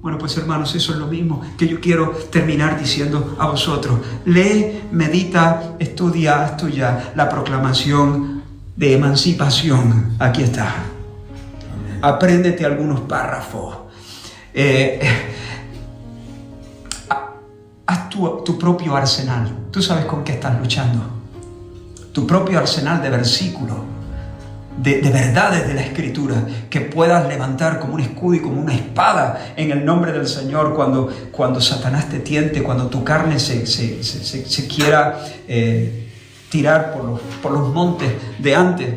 Bueno, pues hermanos, eso es lo mismo que yo quiero terminar diciendo a vosotros. Lee, medita, estudia, estudia la proclamación de emancipación. Aquí está. Apréndete algunos párrafos. Haz tu propio arsenal. Tú sabes con qué estás luchando. Tu propio arsenal de versículos, de verdades de la Escritura, que puedas levantar como un escudo y como una espada en el nombre del Señor cuando Satanás te tiente, cuando tu carne se quiera tirar por los montes de antes.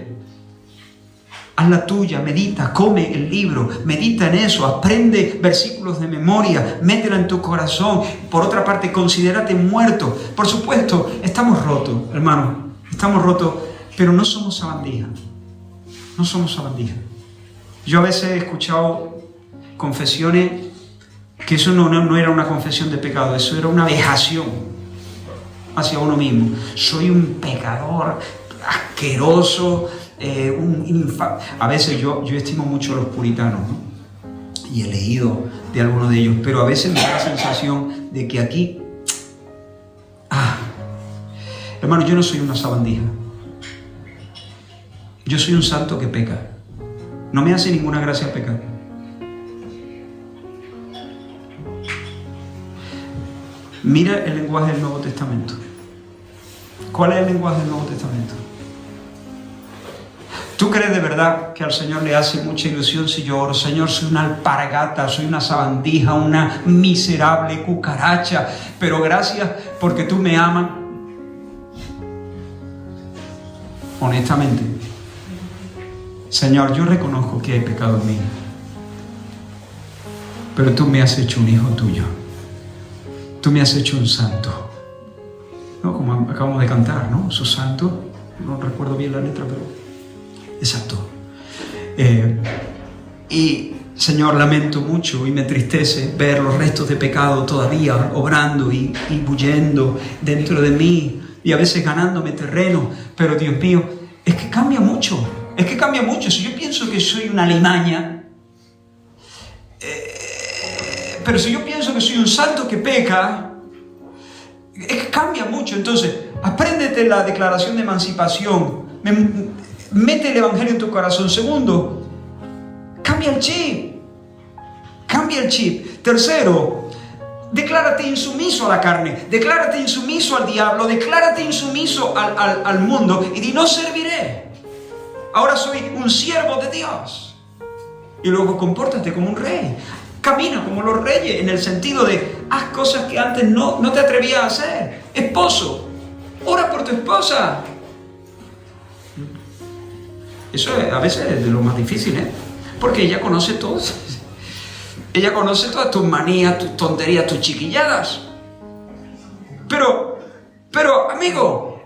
Haz la tuya, medita, come el libro, medita en eso, aprende versículos de memoria, métela en tu corazón. Por otra parte, considérate muerto. Por supuesto, estamos rotos, hermano, estamos rotos, pero no somos sabandija. No somos sabandija. Yo a veces he escuchado confesiones que eso no era una confesión de pecado, eso era una vejación hacia uno mismo. Soy un pecador asqueroso, a veces yo estimo mucho a los puritanos, ¿no? Y he leído de algunos de ellos, pero a veces me da la sensación de que aquí, hermano, yo no soy una sabandija. Yo soy un santo que peca. No me hace ninguna gracia pecar. Mira el lenguaje del Nuevo Testamento. ¿Cuál es el lenguaje del Nuevo Testamento? ¿Tú crees de verdad que al Señor le hace mucha ilusión si yo oro? Señor, soy una alpargata, soy una sabandija, una miserable cucaracha, pero gracias porque tú me amas. Honestamente, Señor, yo reconozco que he pecado en mí, pero tú me has hecho un hijo tuyo. Tú me has hecho un santo. ¿No? Como acabamos de cantar, ¿no? Sos santo. No recuerdo bien la letra, pero exacto. Y Señor, lamento mucho y me entristece ver los restos de pecado todavía obrando y bullendo dentro de mí y a veces ganándome terreno. Pero Dios mío, es que cambia mucho. Es que cambia mucho. Si yo pienso que soy una alimaña, pero si yo pienso que soy un santo que peca, es que cambia mucho. Entonces, apréndete la declaración de emancipación. Mete el evangelio en tu corazón. Segundo, cambia el chip. Cambia el chip. Tercero, declárate insumiso a la carne. Declárate insumiso al diablo. Declárate insumiso al mundo. Y di, no serviré. Ahora soy un siervo de Dios. Y luego compórtate como un rey. Camina como los reyes, en el sentido de haz cosas que antes no te atrevías a hacer. Esposo, ora por tu esposa. Eso a veces es de lo más difícil, porque ella conoce todo. Ella conoce todas tus manías, tus tonterías, tus chiquilladas. Pero amigo,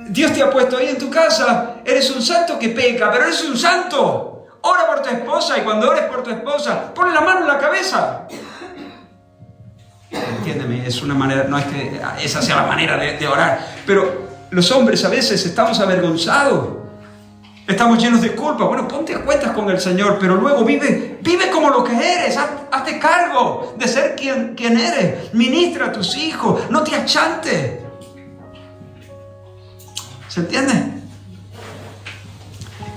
Dios te ha puesto ahí en tu casa. Eres un santo que peca, pero eres un santo. Ora por tu esposa y cuando ores por tu esposa, ponle la mano en la cabeza. Entiéndeme, es una manera, no es que esa sea la manera de orar, pero los hombres a veces estamos avergonzados, estamos llenos de culpa. Bueno, ponte a cuentas con el Señor, pero luego vive como lo que eres, hazte cargo de ser quien eres, ministra a tus hijos, no te achantes. ¿Se entiende?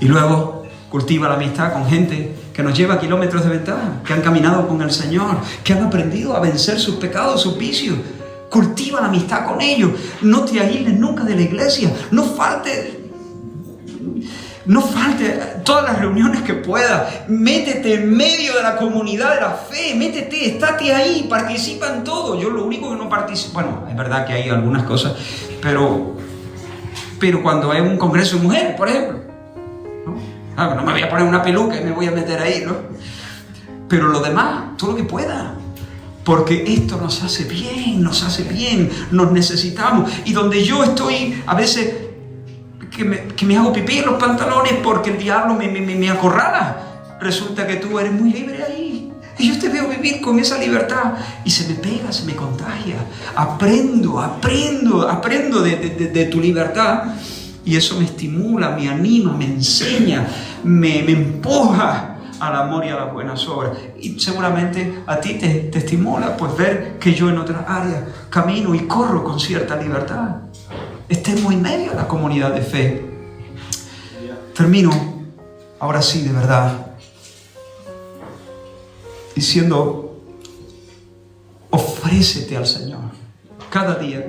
Y luego cultiva la amistad con gente que nos lleva kilómetros de ventaja, que han caminado con el Señor, que han aprendido a vencer sus pecados, sus vicios. Cultiva la amistad con ellos. No te aísles nunca de la iglesia. No falte todas las reuniones que puedas. Métete en medio de la comunidad de la fe. Métete, estate ahí, participa en todo. Yo lo único que no participo, bueno, es verdad que hay algunas cosas, pero cuando hay un congreso de mujeres, por ejemplo, no me voy a poner una peluca y me voy a meter ahí, ¿no? Pero lo demás, todo lo que pueda. Porque esto nos hace bien, nos necesitamos. Y donde yo estoy, a veces que me hago pipí en los pantalones porque el diablo me acorrala, resulta que tú eres muy libre ahí. Y yo te veo vivir con esa libertad y se me pega, se me contagia. Aprendo de tu libertad y eso me estimula, me anima, me enseña, me empuja al amor y a las buenas obras. Y seguramente a ti te estimula pues ver que yo en otras áreas camino y corro con cierta libertad. Estemos en medio de la comunidad de fe. Termino, ahora sí, de verdad, diciendo, ofrécete al Señor. Cada día,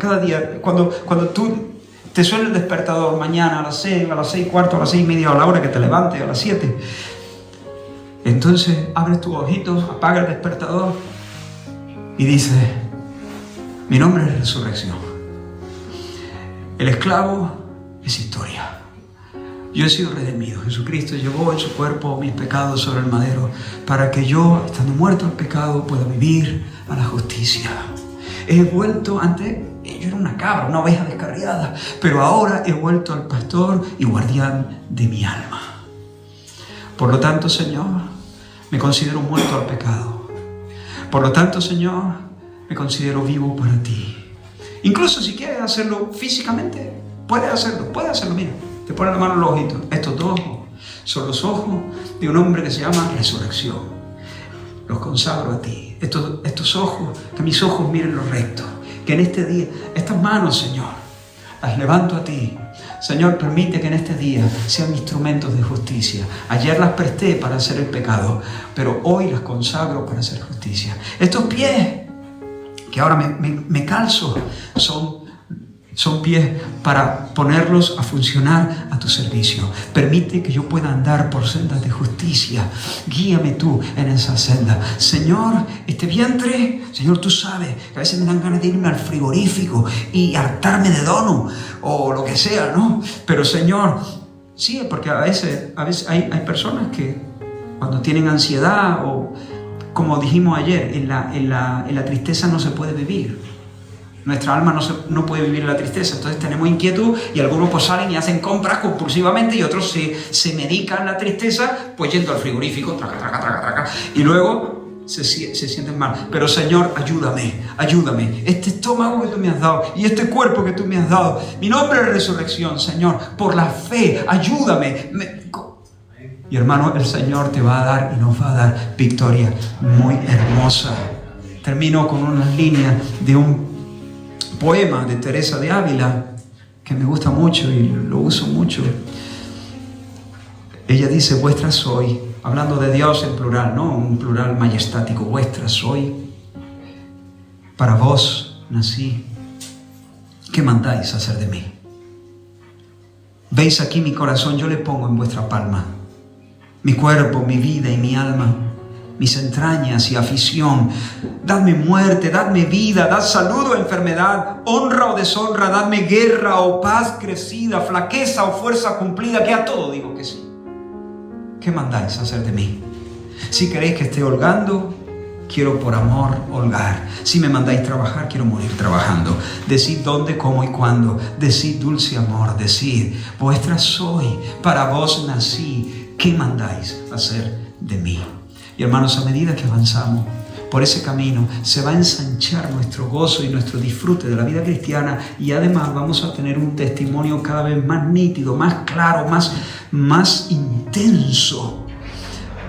cuando tú te suena el despertador mañana a las 6, a las 6:15, a las 6:30, a la hora que te levantes, a las 7, entonces abres tus ojitos, apaga el despertador y dices, mi nombre es resurrección. El esclavo es historia. Yo he sido redimido. Jesucristo llevó en su cuerpo mis pecados sobre el madero para que yo, estando muerto al pecado, pueda vivir a la justicia. He vuelto, antes yo era una cabra, una oveja descarriada, pero ahora he vuelto al pastor y guardián de mi alma. Por lo tanto, Señor, me considero muerto al pecado. Por lo tanto, Señor, me considero vivo para ti. Incluso si quieres hacerlo físicamente, puedes hacerlo, mira. Te pones la mano en los ojitos. Estos dos ojos son los ojos de un hombre que se llama Resurrección. Los consagro a ti. Estos ojos, que mis ojos miren lo recto. Que en este día, estas manos, Señor, las levanto a ti. Señor, permite que en este día sean instrumentos de justicia. Ayer las presté para hacer el pecado, pero hoy las consagro para hacer justicia. Estos pies, que ahora me calzo, son pies para ponerlos a funcionar a tu servicio. Permite que yo pueda andar por sendas de justicia. Guíame tú en esa senda. Señor, este vientre, Señor, tú sabes que a veces me dan ganas de irme al frigorífico y hartarme de donut o lo que sea, ¿no? Pero Señor, sí, porque a veces hay personas que cuando tienen ansiedad o, como dijimos ayer, en la tristeza no se puede vivir. Nuestra alma no puede vivir en la tristeza, entonces tenemos inquietud y algunos pues salen y hacen compras compulsivamente y otros se medican la tristeza pues yendo al frigorífico, traca, y luego se sienten mal. Pero Señor, ayúdame, este estómago que tú me has dado y este cuerpo que tú me has dado, mi nombre es resurrección, Señor, por la fe, ayúdame. Y hermano, el Señor te va a dar y nos va a dar victoria muy hermosa. Termino con unas líneas de un poema de Teresa de Ávila que me gusta mucho y lo uso mucho. Ella dice, vuestra soy, hablando de Dios en plural, no un plural majestático, vuestra soy, para vos nací, ¿qué mandáis hacer de mí? Veis aquí mi corazón, yo le pongo en vuestra palma, mi cuerpo, mi vida y mi alma, mis entrañas y afición. Dadme muerte, dadme vida, dad salud o enfermedad, honra o deshonra, dadme guerra o paz crecida, flaqueza o fuerza cumplida, que a todo digo que sí. ¿Qué mandáis hacer de mí? Si queréis que esté holgando, quiero por amor holgar. Si me mandáis trabajar, quiero morir trabajando. Decid dónde, cómo y cuándo. Decid dulce amor, decid, vuestra soy, para vos nací. ¿Qué mandáis hacer de mí? Y hermanos, a medida que avanzamos por ese camino, se va a ensanchar nuestro gozo y nuestro disfrute de la vida cristiana y además vamos a tener un testimonio cada vez más nítido, más claro, más intenso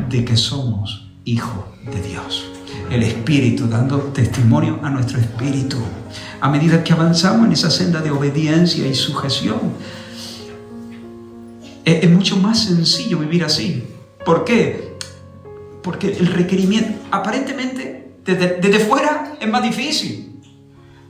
de que somos hijos de Dios. El Espíritu dando testimonio a nuestro espíritu. A medida que avanzamos en esa senda de obediencia y sujeción, es mucho más sencillo vivir así. ¿Por qué? Porque el requerimiento, aparentemente, desde fuera es más difícil.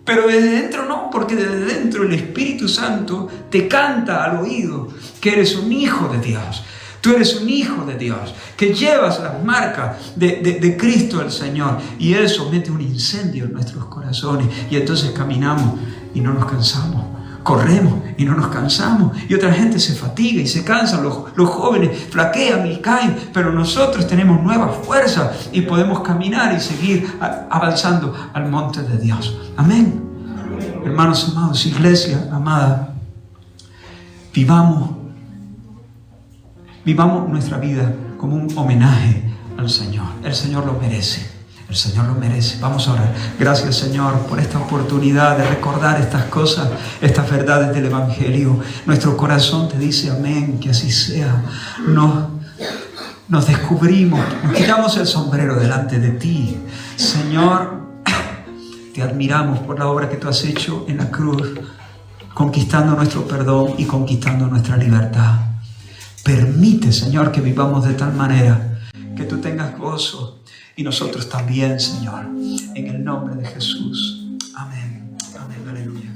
Pero desde dentro no, porque desde dentro el Espíritu Santo te canta al oído que eres un hijo de Dios. Tú eres un hijo de Dios, que llevas las marcas de Cristo el Señor. Y eso mete un incendio en nuestros corazones. Y entonces caminamos y no nos cansamos. corremos y no nos cansamos, y otra gente se fatiga y se cansa, los jóvenes flaquean y caen, pero nosotros tenemos nuevas fuerzas y podemos caminar y seguir avanzando al monte de Dios. Amén. Hermanos amados, iglesia amada, vivamos nuestra vida como un homenaje al Señor. El Señor lo merece. El Señor lo merece. Vamos a orar. Gracias, Señor, por esta oportunidad de recordar estas cosas, estas verdades del Evangelio. Nuestro corazón te dice amén, que así sea. Nos descubrimos, nos quitamos el sombrero delante de ti. Señor, te admiramos por la obra que tú has hecho en la cruz, conquistando nuestro perdón y conquistando nuestra libertad. Permite, Señor, que vivamos de tal manera que tú tengas gozo y nosotros también, Señor, en el nombre de Jesús. Amén. Amén. Aleluya.